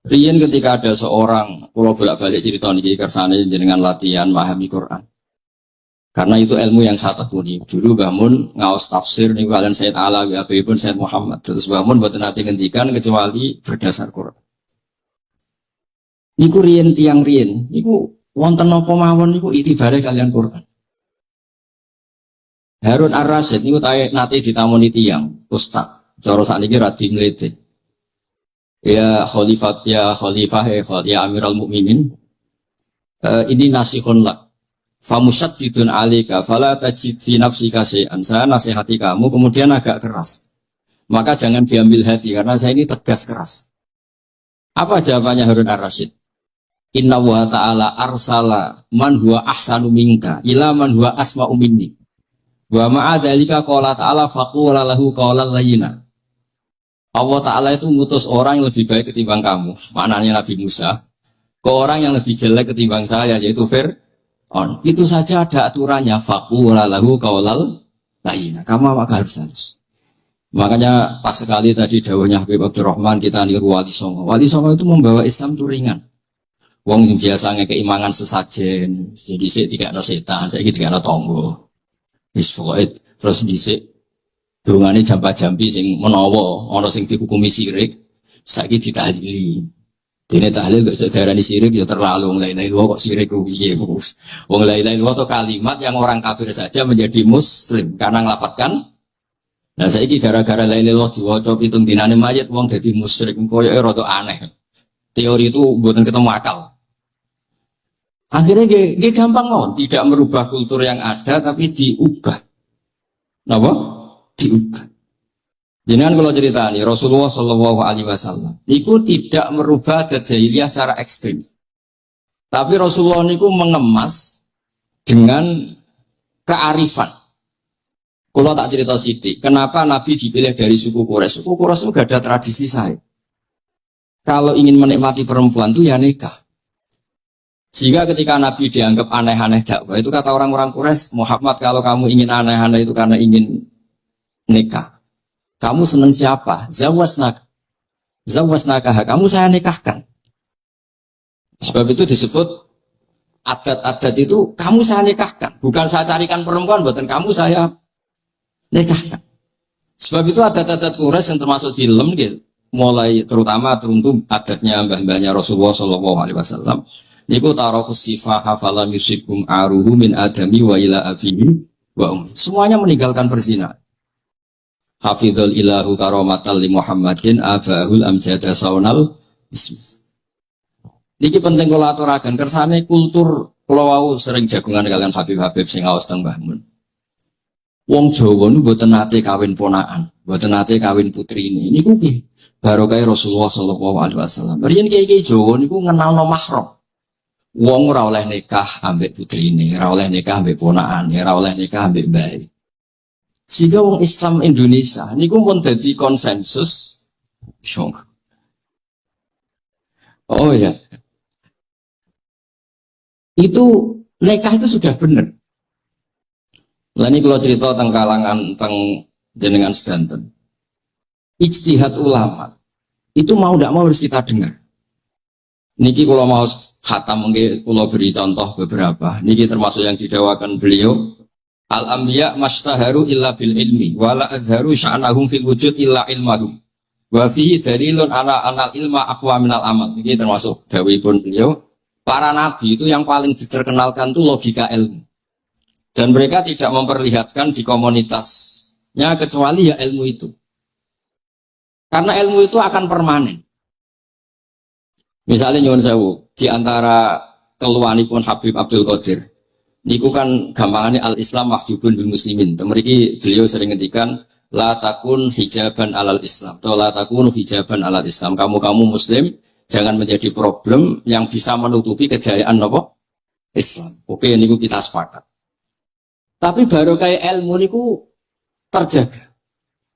Riyen ketika ada seorang, kalau bolak-balik cerita niki kersane jenengan latihan memahami Quran. Karena itu ilmu yang saya tekuni. Dulu bangun ngaos tafsir niku kalian Sayyid Alawi pun Sayyid Muhammad. Terus bangun mboten nate ngendikan kecuali berdasar Quran. Niku riyen tiang riyen, niku wonten napa mawon niku itibare kalian Quran. Harun Ar-Rasyid niku nate ditamoni tiang ustaz. Cara sakniki ra dimlete. Ya Khalifah ya Amirul Mukminin. Ini nasihun lak. Famusyaddidun 'alaika fala tajid fi nafsika syai'an. Saya nasihati kamu kemudian agak keras. Maka jangan diambil hati karena saya ini tegas keras. Apa jawabannya Harun Ar-Rasyid? Inna wa ta'ala arsala man huwa ahsanu minka ila man huwa asma'u minni. Wa ma'a dzalika qala ta'ala faqula lahu qawlan layyina. Allah Ta'ala itu ngutus orang yang lebih baik ketimbang kamu. Maknanya Nabi Musa. Ke orang yang lebih jelek ketimbang saya, yaitu Fir'aun. Itu saja ada aturannya. Faqula lahu qawlal layyina. Kamu maka harus halus. Makanya pas sekali tadi dawuhnya Habib Abdurrahman kita niru Wali Songo. Wali Songo itu membawa Islam itu ringan. Wong biasanya keimangan sesajen. Jadi saya tidak ada setan, saya tidak ada tonggo. Terus dhisik dungane jampa-jampi sing menawa ana sing dihukumi syirik saiki ditahlili. Dene tahlil kok sedarani syirik ya terlalu la ilaha illallah kok syirik piye wong la ilaha illallah itu kalimat yang orang kafir saja menjadi muslim karena ngelapatkan. Nah saiki gara-gara la ilaha illallah diwaca pitung dinane mayit wong dadi musyrik koyo rada aneh. Teori itu mboten ketemu akal. Akhirnya dia gampang mawon, tidak merubah kultur yang ada tapi diubah. Napa? Diubah. Jangan kalau cerita nih Rasulullah Shallallahu Alaihi Wasallam, itu tidak merubah adat jahiliyah secara ekstrim. Tapi Rasulullah niku mengemas dengan kearifan. Kalau tak cerita sidik, kenapa Nabi dipilih dari suku Quraisy? Suku Quraisy itu gak ada tradisi saya. Kalau ingin menikmati perempuan itu ya nikah. Sehingga ketika Nabi dianggap aneh-aneh dakwah, itu kata orang-orang Quraisy, Muhammad kalau kamu ingin aneh-aneh itu karena ingin nikah. Kamu senang siapa? Zawasnaka. Kamu saya nikahkan. Sebab itu disebut adat-adat itu kamu saya nikahkan. Bukan saya carikan perempuan, buatan kamu saya nikahkan. Sebab itu adat-adat Quraisy yang termasuk di lem gitu. Mulai terutama teruntuk adatnya mbah-mbahnya Rasulullah Shallallahu Alaihi Wasallam. Niku tarokus sifaha falam yusikum aruhu min adami wa ila abihi wa semuanya meninggalkan perzinahan. Hafidhul ilahu karomatal li Muhammadin abahul amjada saunal ismi. Niki penting kula aturaken kersane kultur kula wau sering jagungan kalian Habib-habib sing aos teng Mbah Mun. Wong Jawa niku mboten nate kawin ponakan, mboten nate kawin putrine. Niku nggih barokah Rasulullah sallallahu alaihi wasallam. Riyen kiai-kiai Jawa niku ngenalno mahram. Wong ora oleh nikah ambek putrine, ora oleh nikah ambek ponakane, ora oleh nikah ambek mbae. Sehingga wong Islam Indonesia niku pun dadi konsensus. Oh ya. Itu nikah itu sudah benar. Lah ini kalau cerita tentang kalangan tentang jenengan sedanten. Ijtihad ulama itu mau tidak mau harus kita dengar. Niki kalau mau khatam mungkin kalau beri contoh beberapa. Niki termasuk yang didawakan beliau. Al-anbiya mastaharu illa bil ilmi wala adharu sya'nahum fil wujud illa ilmahum wa fihi dalilun ala anal ilma aqwa minal amal. Ini termasuk dawuhipun beliau, para nabi itu yang paling diterkenalkan itu logika ilmu dan mereka tidak memperlihatkan di komunitasnya kecuali ya ilmu itu, karena ilmu itu akan permanen. Misalnya nyuwun sewu di antara keluhanipun Habib Abdul Qadir niku kan gampangannya al-Islam mahjubun bil muslimin. Mriki beliau sering ngendikan la takun hijaban alal Islam atau la takun hijaban alal Islam. Kamu muslim jangan menjadi problem yang bisa menutupi kejayaan apa? Islam. Oke, niku kita sepakat. Tapi baru kayak ilmu niku terjaga.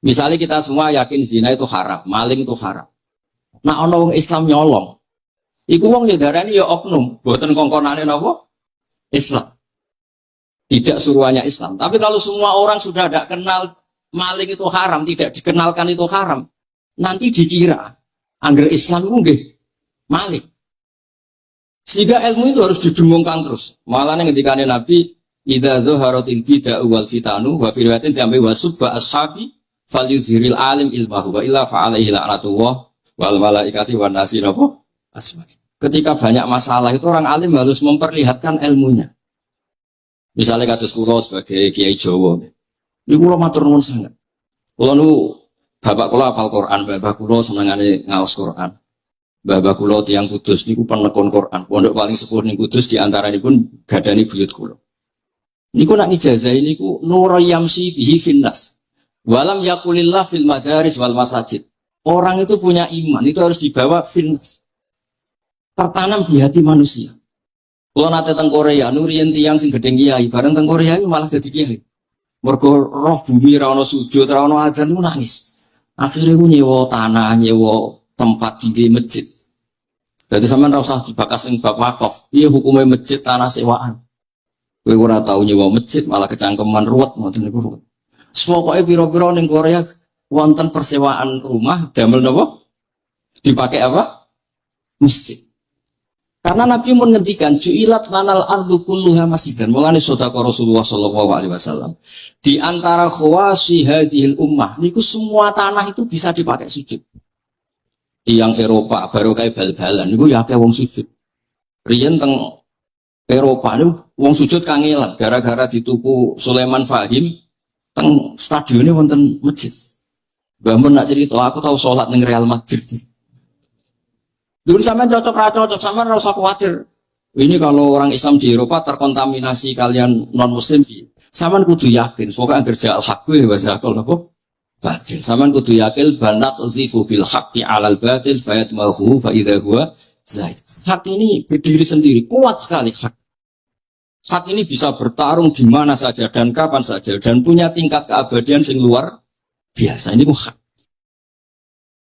Misalnya kita semua yakin zina itu haram, maling itu haram. Nah ana wong Islam nyolong. Iku wong ya darani ya oknum, boten kongkonane napa? Islam. Tidak suruhannya Islam. Tapi kalau semua orang sudah tidak kenal maling itu haram, tidak dikenalkan itu haram, nanti dikira angger Islam itu nggih Malik. Sehingga ilmu itu harus didengungkan terus. Malah ketika Nabi idza dzaharatil bid'ah wal fitanu wa fi riwayatin diambil wasubba ashabi falyuzhiril alim ilmahu wa illa fa'alaihi la'natullah wal malaikati wan nasi asma'i. Ketika banyak masalah itu orang alim harus memperlihatkan ilmunya. Misalnya kados kula sebagai kiai Jawa. Niku kula matur nuwun sanget. Kula nu bapak kula hafal Quran, bapak kula senengane ngaos Quran. Bapak kula tiyang Kudus niku penekun Quran. Pondok paling sepuh ning Kudus di antaranipun gadani buyut kula. Niku nak ijazah niku nur yamsi bihi finnas. Walam yakulillah fil madaris wal masajid. Orang itu punya iman, itu harus dibawa finnas. Tertanam di hati manusia. Kalau nate teng Korea, nurian tiang sing gedeng kiai, bareng teng Korea itu malah jadi kiai. Mergo roh bumi ra ono sujud, ra ono adzan nangis. Akhirnya ku nyewa tanah, nyewa tempat tinggi masjid. Jadi sampean ra usah dibakas ning bab wakaf. Piye hukume masjid tanah sewaan? Kowe ora tau nyewa masjid malah kecangkeman ruwet ngoten niku. Pokoke pira-pira ning Korea wonten persewaan rumah damel napa? Dipakai apa? Masjid. Karena Nabi menghentikan ju'ilat lanal ardu kulluha masjidan. Mulane sedekah Rasulullah sallallahu alaihi wasallam. Di antara khawasi hadhil ummah niku semua tanah itu bisa dipakai sujud. Tiang Eropa baru kayak bal-balan niku ya akeh wong sujud. Riyen teng Eropa niku wong sujud kangelan gara-gara dituku Sulaiman Fahim teng stadionnya wonten masjid. Mbah mun nak cerita aku tahu salat ning Real Madrid. Dulu sampean cocok sampean ora usah khawatir. Ini kalau orang Islam di Eropa terkontaminasi kalian non muslim, sampean kudu yakin pokoknya kerja al-haq ya bahasa akal napa? Batil. Sampean kudu yakin banat uzifu bil haqqi 'alal batil fayatmahu fa idza huwa zaid. Hak ini berdiri sendiri, kuat sekali hak. Hak ini bisa bertarung di mana saja dan kapan saja dan punya tingkat keabadian sing luar biasa. Ini hak.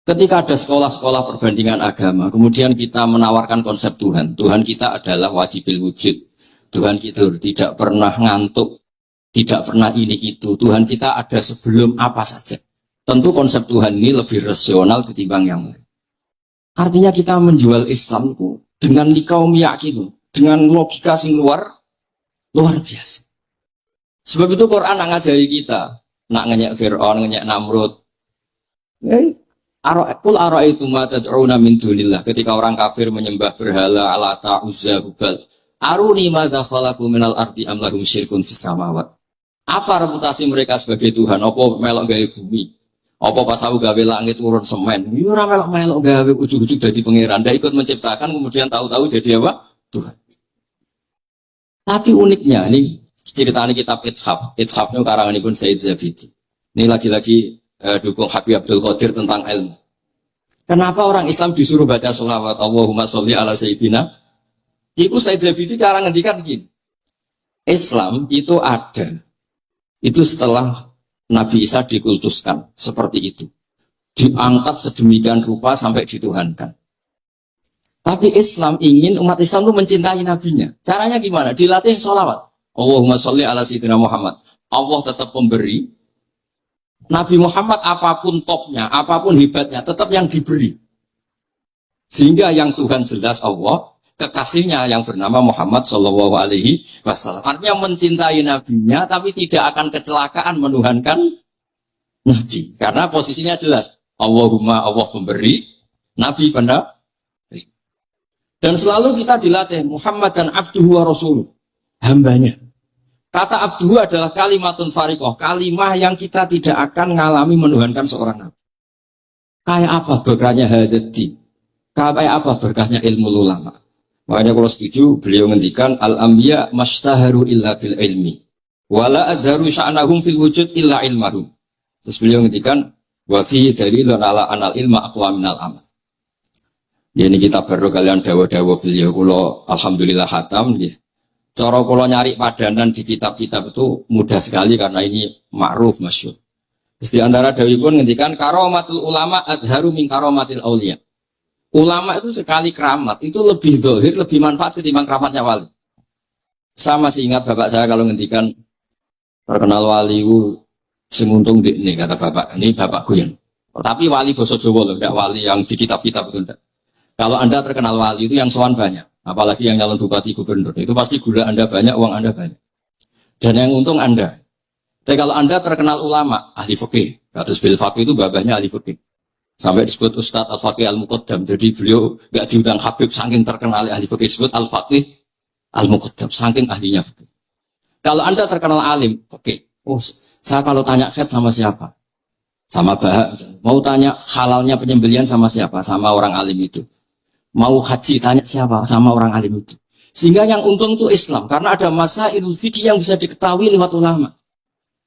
Ketika ada sekolah-sekolah perbandingan agama, kemudian kita menawarkan konsep Tuhan. Tuhan kita adalah wajibil wujud. Tuhan kita tidak pernah ngantuk, tidak pernah ini itu. Tuhan kita ada sebelum apa saja. Tentu konsep Tuhan ini lebih rasional ketimbang yang lain. Artinya kita menjual Islam itu dengan likaumiyah itu, dengan logika sing luar biasa. Sebab itu Quran nak ngajari kita, nak ngenyek Fir'aun, ngenyek Namrud. Kul ara'aitum ma tad'una min dunillah. Ketika orang kafir menyembah berhala Alata, Uzza, Hubal. Aruni madza khalaqu minal ardi am lahum syirkun fis samawat. Apa reputasi mereka sebagai Tuhan? Apa melok gawe bumi? Apa pas aku gawe langit urun semen? Ya ora melok gawe ujug-ujug dadi pangeran. Ndak ikut menciptakan kemudian tahu-tahu jadi apa? Tuhan. Tapi uniknya ini ceritanya kitab Ithaf. Ithaf itu karanganipun Said Zabidi. Ini lagi-lagi dukung Habib Abdul Qadir tentang ilmu. Kenapa orang Islam disuruh baca sholawat Allahumma sholli ala sayyidina? Itu Said Zabidi cara ngendikan begini. Islam itu ada. Itu setelah Nabi Isa dikultuskan seperti itu. Diangkat sedemikian rupa sampai dituhankan. Tapi Islam ingin umat Islam itu mencintai nabinya. Caranya gimana? Dilatih sholawat. Allahumma sholli ala sayyidina Muhammad. Allah tetap pemberi. Nabi Muhammad apapun topnya, apapun hebatnya, tetap yang diberi. Sehingga yang Tuhan jelas Allah, kekasihnya yang bernama Muhammad Sallallahu Alaihi Wasallam. Artinya mencintai nabinya, tapi tidak akan kecelakaan menuhankan nabi. Karena posisinya jelas. Allahumma Allah pemberi, nabi benar. Dan selalu kita dilatih Muhammad dan abduhu wa rasuluh, hambanya. Kata abduhu adalah kalimatun farikoh, kalimah yang kita tidak akan mengalami menuhankan seorang nabi. Kayak apa berkahnya hadati? Kayak apa berkahnya ilmu ulama? Makanya kalau setuju, beliau ngendikan al-ambiya mastaharu illa bil ilmi, wala adharu sya'nahum fil wujud illa ilmahum. Terus beliau ngendikan wa fi dalilun ala anal ilma aqwa minal amal. Ini kita baru kalian dawa-dawa beliau kula alhamdulillah khatam nggih. Cara kula nyari padanan di kitab-kitab itu mudah sekali karena ini ma'ruf masyhur. Terus di antara dawuhipun ngendikan karomatul ulama adharu min karomatil auliya. Ulama itu sekali keramat itu lebih zahir, lebih manfaat ketimbang keramatnya wali. Sama sih ingat bapak saya kalau ngendikan terkenal wali itu semuntung di ini kata bapak, ini bapakku yang. Tapi wali basa Jawa loh, enggak wali yang di kitab-kitab itu enggak. Kalau Anda terkenal wali itu yang sowan banyak, apalagi yang calon bupati gubernur, itu pasti gula Anda banyak, uang Anda banyak. Dan yang untung Anda. Tapi kalau Anda terkenal ulama, ahli fikih, kados bil fakih itu babahnya ahli fikih. Sampai disebut Ustadz Al-Faqih Al-Muqaddam. Jadi beliau gak diundang Habib saking terkenal ahli fikih, disebut Al-Faqih Al-Muqaddam, saking ahlinya fikih. Kalau Anda terkenal alim, oke. Oh, saya kalau tanya khed sama siapa? Sama Bahak. Mau tanya halalnya penyembelian sama siapa? Sama orang alim itu. Mau haji tanya siapa? Sama orang alim itu. Sehingga yang untung itu Islam. Karena ada masailul fikih yang bisa diketahui lewat ulama.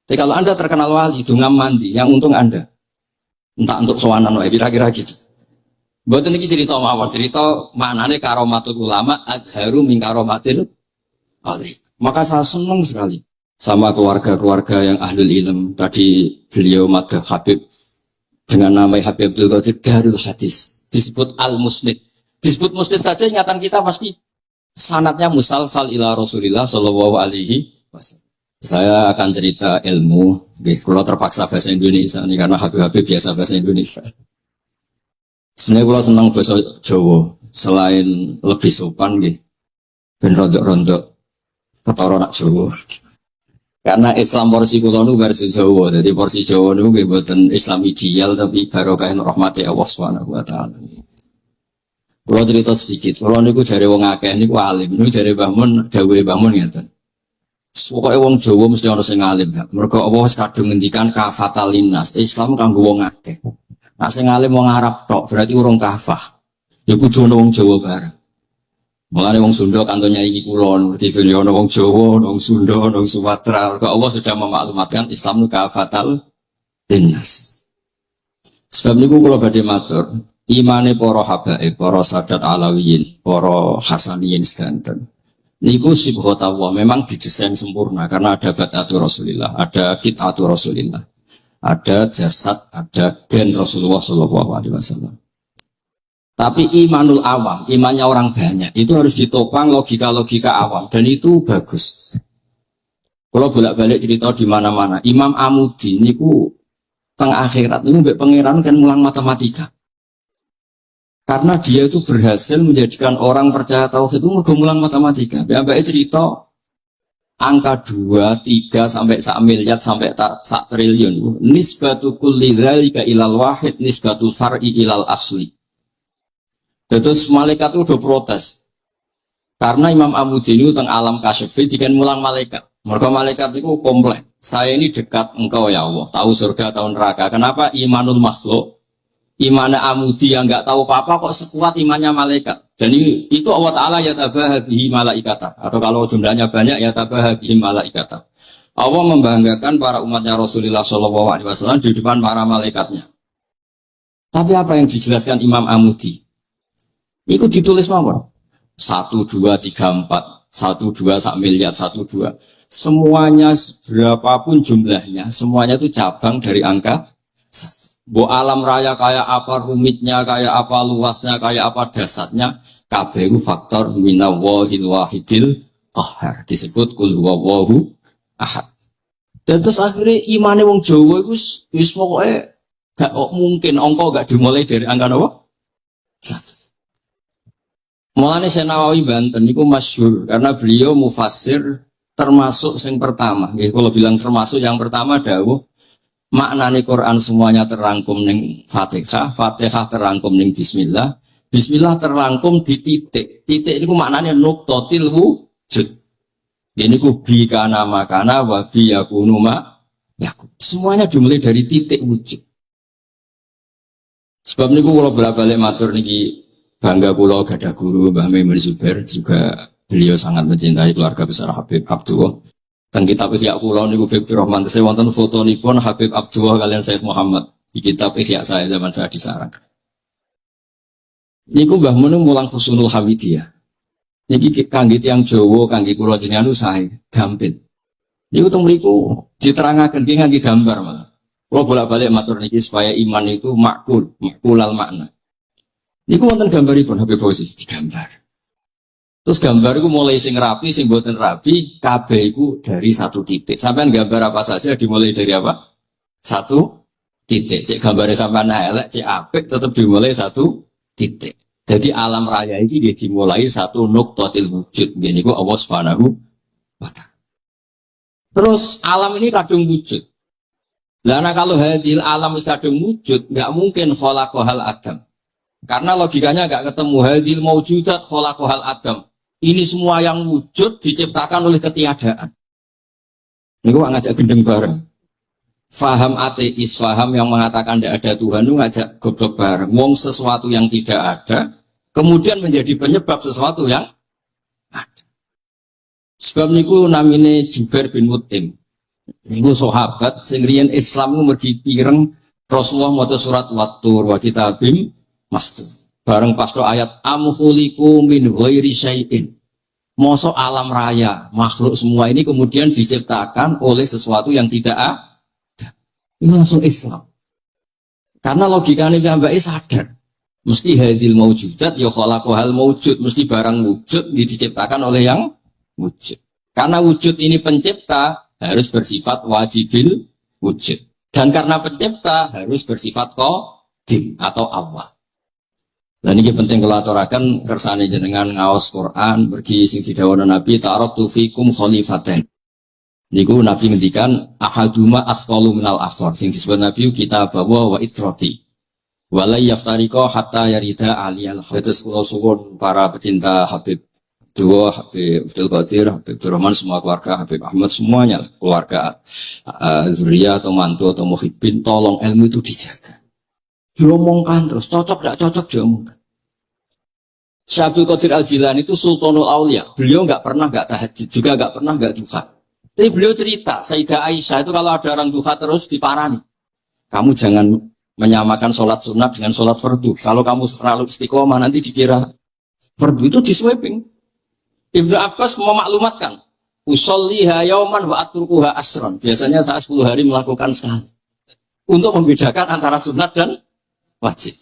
Jadi kalau Anda terkenal wali, dungam mandi, yang untung Anda. Entah untuk sowanan, kira-kira gitu. Buat ini cerita mawar. Cerita maknanya karomatul ulama, adharu min karomatil wali. Maka saya senang sekali sama keluarga-keluarga yang ahlul ilm. Tadi beliau madah Habib dengan nama Habib Abdul Qadir Darul Hadis. Disebut Al-Musnid. Disebut musnid saja ingatan kita pasti sanadnya musalfal ila Rasulillah sallallahu alaihi wasallam. Saya akan cerita ilmu. Kalau terpaksa bahasa Indonesia ini karena Habib-Habib biasa bahasa Indonesia. Sebenarnya kalau senang bahasa Jawa selain lebih sopan gitu. Ben rondok-rondok ketara nak Jawa. Karena Islam porsi kula nu versi Jawa. Jadi porsi Jawa nu nggih boten Islam ideal tapi barokah rahmati Allah Subhanahu wa taala. Kalau cerita sedikit, kalau niku jare wong akeh niku alim, niku jare Mbah Mun, dawuhe Mbah Mun ngeten. Pokoke wong Jawa mesti ana sing alim. Mergo Allah wis kadung ngendikan kafatalinas, Islam kanggo wong akeh. Nek sing alim wong Arab tok, berarti urung kafah. Ya kudu ana wong Jawa bareng. Mulane wong Sunda kantonya iki kula, dadi ana wong Jawa, wong Sunda, wong Sumatera. Mergo Allah sudah memaklumatkan Islam niku kafatal linnas. Sebab niku kula badhe matur, imane para habaib, para sadat alawiyin, para hasaniyin sedanten. Niku sibghatullah memang didesain sempurna karena ada batatu Rasulillah, ada kitatu Rasulillah, ada jasad, ada gen Rasulullah sallallahu alaihi wasallam. Tapi imanul awam, imannya orang banyak, itu harus ditopang logika-logika awam dan itu bagus. Kalau bolak-balik cerita di mana-mana, Imam Amudi niku teng akhirat niku mbek pangeran kan mulang matematika. Karena dia itu berhasil menjadikan orang percaya tauhid itu mulang matematika. Mbak cerita angka 2, 3 sampai 1 miliar sampai 1 triliun. Nisbatu kulli dzalika ilal wahid nisbatul far'i ilal asli. Terus malaikat itu udah protes. Karena Imam Amudi ini teng alam kasyafi dikan mulang malaikat. Mereka malaikat itu komplain. Saya ini dekat engkau ya Allah, tahu surga, tahu neraka. Kenapa imanul makhluk? Imannya Amudi yang nggak tahu apa-apa kok sekuat imannya malaikat. Dan itu Allah Ta'ala ya tabahabihi malaikata. Atau kalau jumlahnya banyak ya tabahabihi malaikata. Allah membanggakan para umatnya Rasulullah SAW di depan para malaikatnya. Tapi apa yang dijelaskan Imam Amudi? Itu ditulis mawon. 1, 2, 3, 4. 1, 2, 1 miliar, 1, 2. Semuanya berapapun jumlahnya, semuanya itu cabang dari angka 1. Bo alam raya kayak apa rumitnya, kayak apa luasnya, kayak apa dasarnya, kabeh faktor minallahil wahidil qahhar. Disebut kul huwallahu ahad. Dan terus akhirnya imane wong Jawa iku wis pokoke gak mungkin angka gak dimulai dari angka napa? 1. Mulane Syekh Nawawi Banten niku masyhur karena beliau mufassir termasuk yang pertama. Nggih kula bilang termasuk yang pertama dawuh maknane Quran semuanya terangkum ning Fatihah, Fatihah terangkum ning Bismillah, Bismillah terangkum di titik. Titik niku maknane nuqtatil wujud. Ini ku bi kana makana wa bi yakunu ma yakun. Semuanya dimulai dari titik wujud. Sebab niku kula bolak-balik matur niki bangga kula gadah guru Mbah Maimun Zubair, juga beliau sangat mencintai keluarga besar Habib Abdullah. Dan kitab Ihya kula niku Fikri Rahman tesih wonten fotonipun Habib Abdullah kalian Said Muhammad di kitab Ihya saya zaman saya di sarang. Niku Mbah Mun mulang Husnul Hamidiyah. Niki kangge tiyang Jawa, kangge kula jenengan sae gampil. Niku teng mriku diterangaken ki ngangge gambar malah. Kula bolak-balik matur niki supaya iman itu makulal makna. Niku wonten gambaripun Habib Fauzi digambar. Terus gambar itu mulai sing rapi, sing boten rapi, kabeh itu dari 1 titik. Sampean gambar apa saja dimulai dari apa? 1 titik. Cek gambarnya sampean elek, cek apik tetap dimulai 1 titik. Jadi alam raya ini dia dimulai satu nuktatil wujud. Ini ku Allah Subhanahu wa ta'ala. Terus alam ini kadung wujud. Nah kalau hadil alam kadung wujud, nggak mungkin khalaqahal adam. Karena logikanya nggak ketemu hadil maujudat khalaqahal adam. Ini semua yang wujud diciptakan oleh ketiadaan. Ini gua ngajak gendeng bareng. Faham ateis, faham yang mengatakan tidak ada Tuhan itu ngajak goblok bareng. Wong sesuatu yang tidak ada, kemudian menjadi penyebab sesuatu yang ada. Sebab niku namine Jubair bin Mut'im. Niku sahabat sing riyen Islam ku mergi pireng Rasulullah maca surat Wat-Tur wa kitabim mastur. Bareng pas ayat am khuliqu min ghairi syai'in. Mosok alam raya, makhluk semua ini kemudian diciptakan oleh sesuatu yang tidak ada. Ini langsung Islam. Karena logikanya piyambake sadar. Mesti hadil maujudat ya khalaqahal maujud, mesti barang wujud diciptakan oleh yang wujud. Karena wujud ini pencipta harus bersifat wajibil wujud. Dan karena pencipta harus bersifat qadim atau Allah. Dan ini penting kalau aturakan kersane jenengan ngaos Quran pergi sing didhawuhna Nabi taraktu fikum khalifatain. Niku Nabi ngendikan ahaduma asqalu minal akhar. Sing disebut Nabi kita bawa wa itrati. Wala yaftariqa hatta yarida aliyal hadis kula suwun para pecinta Habib Dua, Habib Abdul Qadir, Habib Abdurrahman, semua keluarga Habib Ahmad semuanya keluarga zuriya atau mantu atau muhibbin, tolong ilmu itu dijaga. Diomongkan terus, cocok tidak cocok diomongkan. Syekh Abdul Qadir Al-Jilani itu Sultanul Aulia. Beliau nggak pernah nggak tahajud, juga nggak pernah nggak duha. Tapi beliau cerita, Sayyidah Aisyah itu kalau ada orang duha terus diparani. Kamu jangan menyamakan sholat sunat dengan sholat fardu. Kalau kamu terlalu istiqomah nanti dikira fardu itu diswiping. Ibnu Abbas memaklumatkan, usolliha yauman wa atrukuha asron. Biasanya saya 10 hari melakukan sekali. Untuk membedakan antara sunat dan wajib.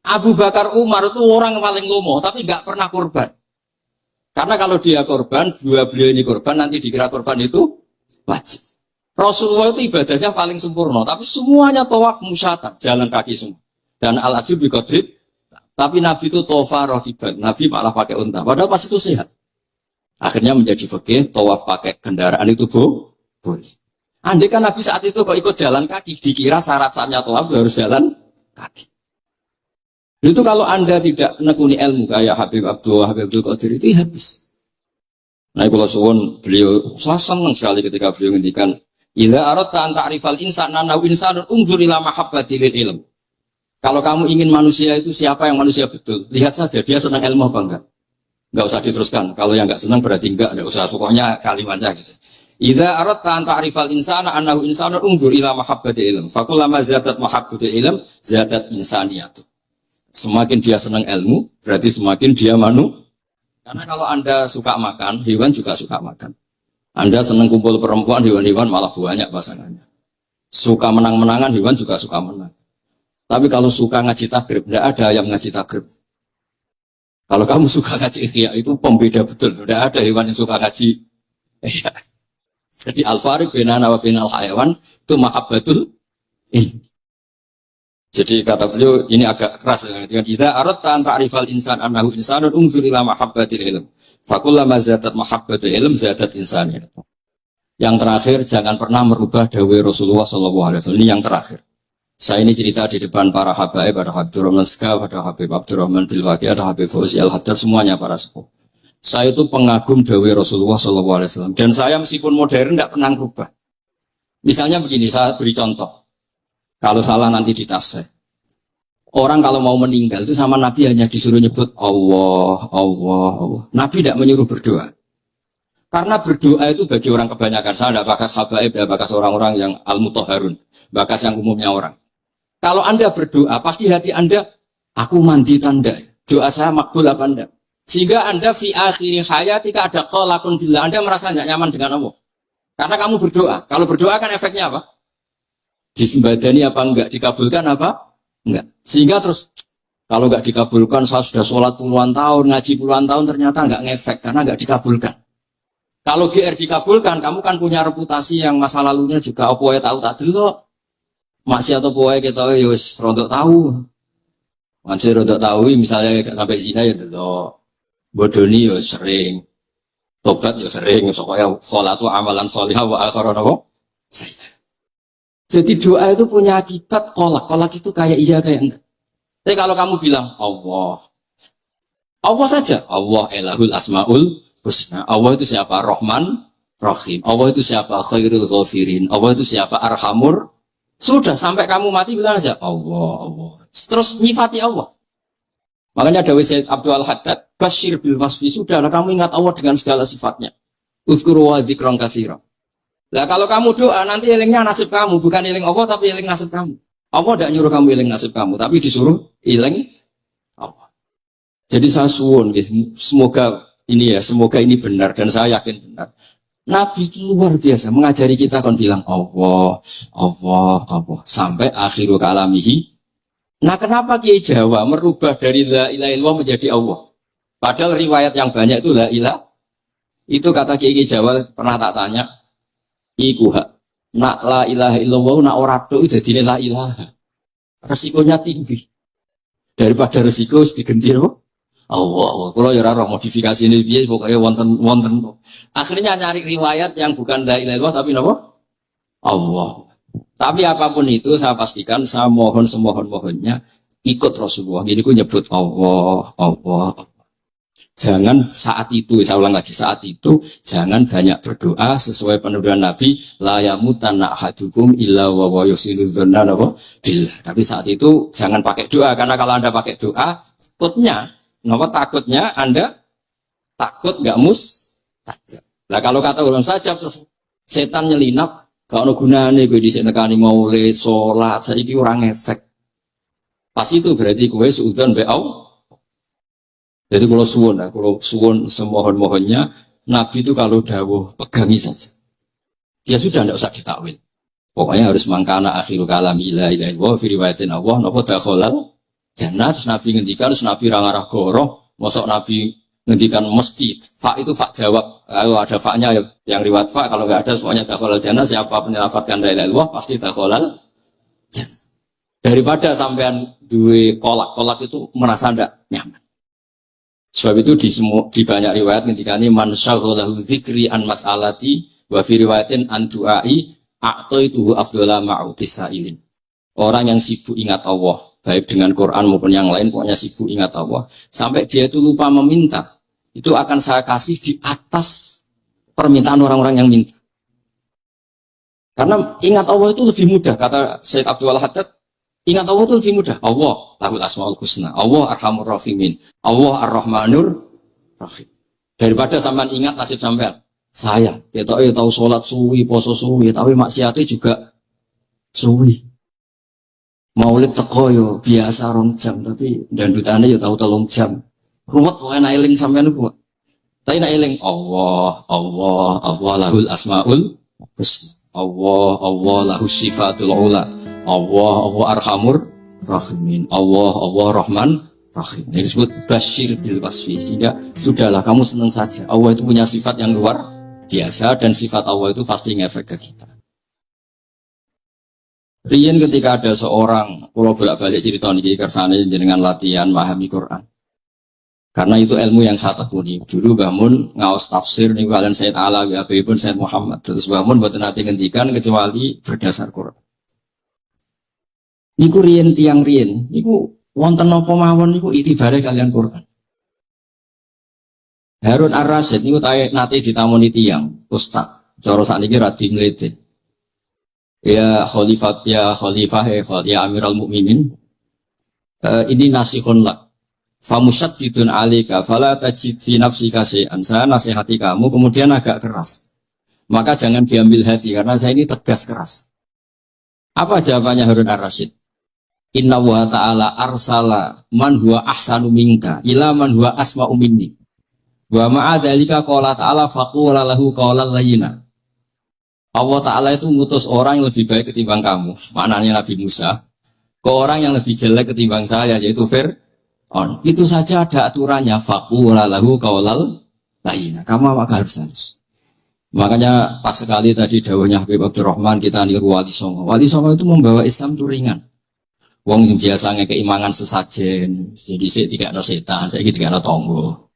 Abu Bakar Umar itu orang yang paling lomo, tapi nggak pernah korban. Karena kalau dia korban, beliau ini korban, nanti dikira korban itu wajib. Rasulullah itu ibadahnya paling sempurna, tapi semuanya tawaf musyatan, jalan kaki semua. Dan al-ajub bi qadri, tapi Nabi itu tawaf rohiban, Nabi malah pakai unta, padahal pas itu sehat. Akhirnya menjadi fikih, tawaf pakai kendaraan itu boleh. Andai kan Nabi saat itu kok ikut jalan kaki, dikira syarat-syaratnya tawaf harus jalan kaki. Itu kalau Anda tidak menekuni ilmu kayak Habib Abdul Qadir itu habis. Nah, kalau suwun beliau saya senang sekali ketika beliau ngendikan, "Idza aradta an ta'rifal insana naw insanun unzur ila mahabbatil ilm." Kalau kamu ingin manusia itu siapa yang manusia betul, lihat saja dia senang ilmu apa enggak. Enggak usah diteruskan. Kalau yang enggak senang berarti enggak usah. Pokoknya kalimatnya gitu. Idza aradta an ta'rifal insana annahu insanun unzur ila mahabbatil ilm. Fakullama zadat mahabbatul ilm zadat insaniyatu. Semakin dia senang ilmu, berarti semakin dia Karena kalau Anda suka makan, hewan juga suka makan. Anda senang kumpul perempuan, hewan-hewan malah banyak pasangannya. Suka menang-menangan, hewan juga suka menang. Tapi kalau suka ngaji takrib, tidak ada yang ngaji takrib. Kalau kamu suka ngaji ikhya, itu pembeda betul. Tidak ada hewan yang suka ngaji. Jadi al-fariq bainana wa bainal hayawan itu mahabbatul ilm. Jadi kata beliau ini agak keras dengan idza aradta an ta'rifal insan annahu insanun unzur ila mahabbatil ilm. Fakullama zadat mahabbatul ilm zadat insaniyah. Yang terakhir jangan pernah merubah dawai Rasulullah sallallahu alaihi wasallam. Ini yang terakhir. Saya ini cerita di depan para habaib, ada Habib Abdurrahman Skaf, ada Habib Abdurrahman Bilwaqi, ada Habib Fauzi Al-Haddad, semuanya para sepuh. Saya itu pengagum dawai Rasulullah sallallahu alaihi wasallam dan saya meskipun modern tidak pernah merubah. Misalnya begini, saya beri contoh. Kalau salah nanti ditasih. Orang kalau mau meninggal itu sama Nabi hanya disuruh nyebut Allah, Allah, Allah. Nabi tidak menyuruh berdoa. Karena berdoa itu bagi orang kebanyakan. Saya tidak bakas habaib, tidak bakas orang-orang yang al-mutahharun. Bakas yang umumnya orang. Kalau Anda berdoa, pasti hati Anda, aku mandi tanda. Doa saya makbul apa enggak? Sehingga Anda fi akhiri hayatika ada qalakun billah. Anda merasa tidak nyaman dengan Allah. Karena kamu berdoa. Kalau berdoa kan efeknya apa? Disembadani apa enggak? Dikabulkan apa? Enggak. Sehingga terus kalau enggak dikabulkan, saya sudah sholat puluhan tahun, ngaji puluhan tahun, ternyata enggak ngefek karena enggak dikabulkan. Kalau GR dikabulkan, kamu kan punya reputasi yang masa lalunya juga opoe tahu tak dulu. Masih atau poe kita yus rontok tahu. Mansur untuk tahu misalnya gak sampai zina ya delok. Bodoni ya sering. Tobat ya sering. Soalnya sholatu amalan sholihah wa akhiran apa? Jadi doa itu punya hakikat kolak. Kolak itu kayak iya kayak enggak. Tapi kalau kamu bilang Allah, Allah saja. Allah elahul asmaul husna. Allah itu siapa? Rahman, Rahim. Allah itu siapa? Khairul ghafirin. Allah itu siapa? Arhamur. Sudah sampai kamu mati bilang aja Allah, Allah. Terus nyifati Allah. Makanya Dawei Sayyid Abdul Haddad, Bashir bil wasfi, sudahlah kamu ingat Allah dengan segala sifatnya. Uzkuru wa dzikran katsiran. Lah kalau kamu doa nanti elingnya nasib kamu, bukan eling Allah tapi eling nasib kamu. Allah tidak nyuruh kamu eling nasib kamu, tapi disuruh eling Allah. Jadi saya suwun, semoga ini benar dan saya yakin benar. Nabi itu luar biasa mengajari kita kan bilang Allah, Allah, Allah sampai akhirul kalamihi. Nah kenapa Kiai Jawa merubah dari la ilaha illallah menjadi Allah? Padahal riwayat yang banyak itu la ilaha. Itu kata Kiai Jawa pernah tak tanya. Iku hak. Nak la ilaha illallah nak ora tok dadi la ilaha. Resikonya tinggi. Daripada resiko diganti apa? Allah. Kalau ya ora modifikasi ini piye pokoke wonten. Akhirnya nyari riwayat yang bukan la ilaha illallah tapi napa? Allah. Tapi apapun itu saya pastikan saya mohon semohon-mohonnya ikut Rasulullah. Jadi ku nyebut Allah, Allah. Jangan saat itu, saya ulang lagi, saat itu jangan banyak berdoa sesuai penurunan Nabi la yamutanna ahadukum illa wa yusilu dzanna billah. Tapi saat itu jangan pakai doa karena kalau Anda pakai doa takutnya Anda takut enggak mustajab. Lah kalau kata orang saja terus setan nyelinap gak ono gunane kowe dhisik nekani maulid, salat, saiki ora ngefek. Pas itu berarti kowe suudzon be Allah. Jadi kalau suwun semohon-mohonnya, Nabi itu kalau dawuh pegangi saja. Dia sudah tidak usah ditakwil. Pokoknya harus mangkana akhirul kalam ila ilaha illallah fi riwayatin Allah napa dakhalal jannah. Terus Nabi ngendikan, terus Nabi rangarah goroh, mosok Nabi ngendikan mesti fa itu fa jawab. Kalau ada fa-nya yang riwayat fa, kalau enggak ada semuanya dakhalal jannah. Siapa penyelamatkan la ilaha illallah pasti dakhalal jannah. Daripada sampean duwe kolak itu merasa ndak nyaman. Sebab itu di banyak riwayat ketika ini man syaghalahu dzikri an mas'alati wa fi riwayatin an du'ai a'taituhu afdhala ma'utis sa'ilin. Orang yang sibuk ingat Allah, baik dengan Quran maupun yang lain, pokoknya sibuk ingat Allah, sampai dia itu lupa meminta, itu akan saya kasih di atas permintaan orang-orang yang minta. Karena ingat Allah itu lebih mudah, kata Syekh Abdul Haddad. Ingat Allah itu lebih mudah. Allah lahul asmaul husna. Allah arhamur rahimin. Allah ar-rahmanur rahim. Daripada sampean ingat nasib sampean. Saya, tahu sholat suwi, poso suwi, tapi maksiatnya juga suwi. Maulid teko yo biasa rong jam, tapi dandutannya yo tahu 3 jam. Ruwet wae nek eling sampean ku. Tapi nek eling Allah, Allah, Allah lahul asmaul husna. Allah, Allah lahus sifatul ula. Allah, Allah arhamur rahimin. Allah, Allah rahman rahim. Ini disebut Bashir bil wasfi. Sehingga sudahlah kamu senang saja. Allah itu punya sifat yang luar biasa dan sifat Allah itu pasti ngefek ke kita. Rian ketika ada seorang, kalau bolak-balik cerita niki kersane dengan latihan memahami Quran. Karena itu ilmu yang saya tekuni. Dulu bangun ngaos tafsir nih kalian Sayyid Alawi pun Sayyid Muhammad. Terus bangun buat nanti ngendikan kecuali berdasar Quran. Niku riyen tiang riyen, niku wonten napa mawon niku itibare kalian Quran. Harun Ar-Rasyid niku nate ditamoni tiang ustaz. Cara sakniki ra dimlete. Ya khalifah ya Amirul Mukminin. Ini nasihun lak. Famusyaddidun 'alaika fala tajid fi nafsika syai'an. Saya nasihati kamu kemudian agak keras. Maka jangan diambil hati karena saya ini tegas keras. Apa jawabannya Harun Ar-Rasyid? Inna wa ta'ala arsala man huwa ahsanu minka ila man huwa asma'u minni. Wa ma'adhalika qala ta'ala faqula lahu qawlan layyina. Allah Ta'ala itu ngutus orang yang lebih baik ketimbang kamu. Maknanya Nabi Musa. Ke orang yang lebih jelek ketimbang saya yaitu Fir'aun. Itu saja ada aturannya. Faqula lahu qawlan layyina. Kamu maka harus halus. Makanya pas sekali tadi dawuhnya Habib Abdurrahman kita niru Wali Songo. Wali Songo itu membawa Islam itu ringan. Wong sing biasa ngekeki mangan sesajen, jadi dhisik dikakno setan, saiki dikakno tangga.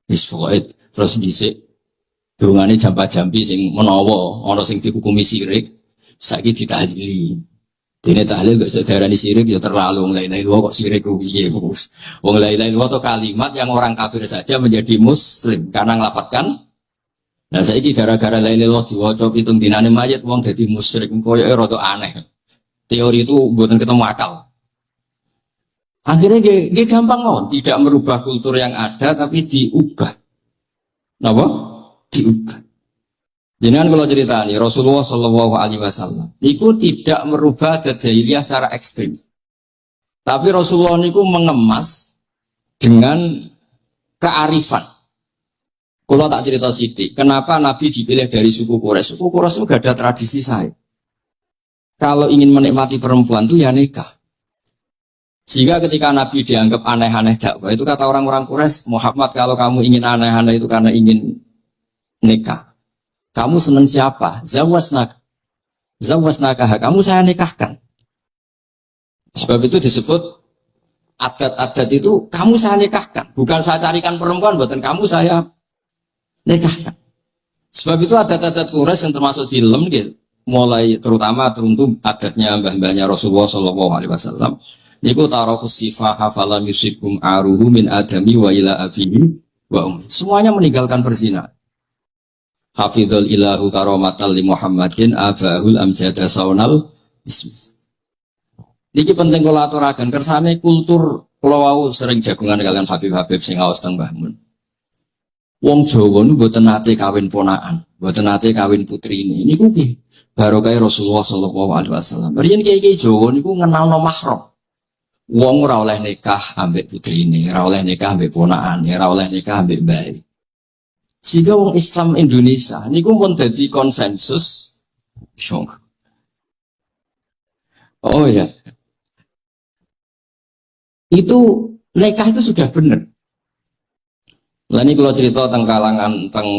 Wis pokoke terus dhisik dongane jampa-jampi sing menawa ana sing dihukumi syirik, saiki ditahlili. Dene tahlil kok sedarani syirik ya terlalu wong la ilaha illallah kok syirik ku piye Gus. Wong la ilaha illallah itu kalimat yang orang kafir saja menjadi muslim karena ngelapatkan. Nah saiki gara-gara la ilaha illallah diwaca pitung dinane mayit wong dadi musyrik koyoke rada aneh. Teori itu mboten ketemu akal. Akhirnya dia gampang mawon, tidak merubah kultur yang ada tapi diubah. Napa? Diubah. Jangan kalau cerita nih Rasulullah Shallallahu Alaihi Wasallam, itu tidak merubah adat jahiliyah secara ekstrim. Tapi Rasulullah niku mengemas dengan kearifan. Kalau tak cerita sidik, kenapa Nabi dipilih dari suku Quraisy? Suku Quraisy itu gak ada tradisi saya. Kalau ingin menikmati perempuan itu ya nikah. Jika ketika Nabi dianggap aneh-aneh dakwah, itu kata orang-orang Quraisy, Muhammad kalau kamu ingin aneh-aneh itu karena ingin nikah. Kamu senang siapa? Zawasnaka. Kamu saya nikahkan. Sebab itu disebut adat-adat itu kamu saya nikahkan. Bukan saya carikan perempuan, buatan kamu saya nikahkan. Sebab itu adat-adat Quraisy yang termasuk di lem gitu. Mulai terutama teruntuk adatnya mbah-mbahnya Rasulullah Shallallahu Alaihi Wasallam. Niku tarokus sifaha falam yusikum aruhu min adami wa ila abihi wa semuanya meninggalkan berzina. Hafidhul ilahu karomatal li Muhammadin abahul amjada saunal ismi. Niki penting kula aturaken kersane kultur kula wau sering jagungan kalian Habib-habib sing aos teng Mbah Mun. Wong Jawa niku mboten nate kawin ponakan, mboten nate kawin putrine. Niku nggih barokah Rasulullah sallallahu alaihi wasallam. Riyen kiai-kiai Jawa niku ngenalno mahram. Wong ora oleh nikah ambek putrine, ora oleh nikah ambek ponakane, ora oleh nikah ambek bayi. Sehingga wong Islam Indonesia niku pun dadi konsensus. Oh ya. Itu nikah itu sudah benar. Lah ini kalau cerita tentang kalangan tentang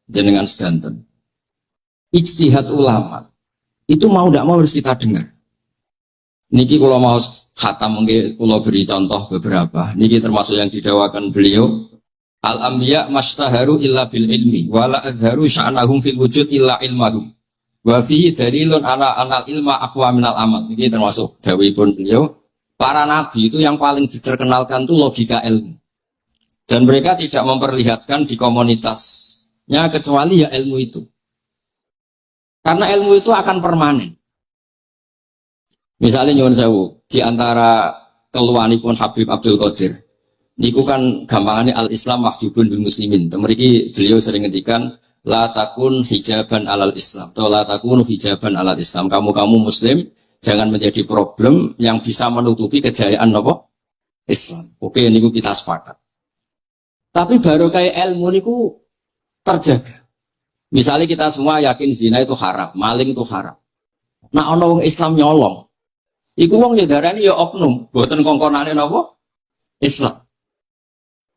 jenengan sedanten. Ijtihad ulama itu mau tidak mau harus kita dengar. Niki kalau mau khatam mungkin kalau beri contoh beberapa. Niki termasuk yang didawakan beliau. Al-anbiya mastaharu illa bil ilmi wala adharu sya'nahum fil wujud illa ilmahum wa fihi dalilun ana anal ilma aqwa minal amal. Ini termasuk dawuhipun beliau, para nabi itu yang paling diterkenalkan itu logika ilmu dan mereka tidak memperlihatkan di komunitasnya kecuali ya ilmu itu, karena ilmu itu akan permanen. Misalnya nyuwun sewu di antara keluhanipun Habib Abdul Qadir niku kan gampangannya al-Islam mahjubun bil muslimin. Mriki beliau sering ngendikan la takun hijaban alal Islam atau la takun hijaban alal Islam. Kamu muslim jangan menjadi problem yang bisa menutupi kejayaan apa? Islam. Oke, niku kita sepakat. Tapi baru kayak ilmu niku terjaga. Misalnya kita semua yakin zina itu haram, maling itu haram. Nah ana wong Islam nyolong. Iku wong ya darani ya oknum, boten kongkonane napa? Islam.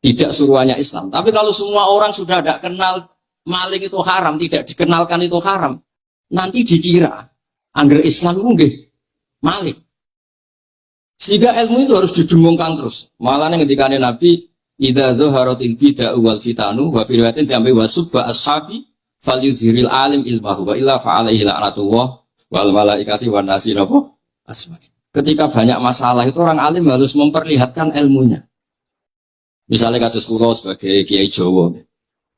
Tidak suruhannya Islam. Tapi kalau semua orang sudah tidak kenal maling itu haram, tidak dikenalkan itu haram, nanti dikira angger Islam itu nggih maling. Sehingga ilmu itu harus didengungkan terus. Malah ngendikane Nabi, idza dzaharatil bid'ah wal fitanu wa fi riwayatin diambil wasubba ashabi falyuzhiril alim ilmahu wa illa fa alaihi la'natullah wal malaikati wan nasi asma'i. Ketika banyak masalah itu orang alim harus memperlihatkan ilmunya. Misalnya kados kula sebagai kiai Jawa,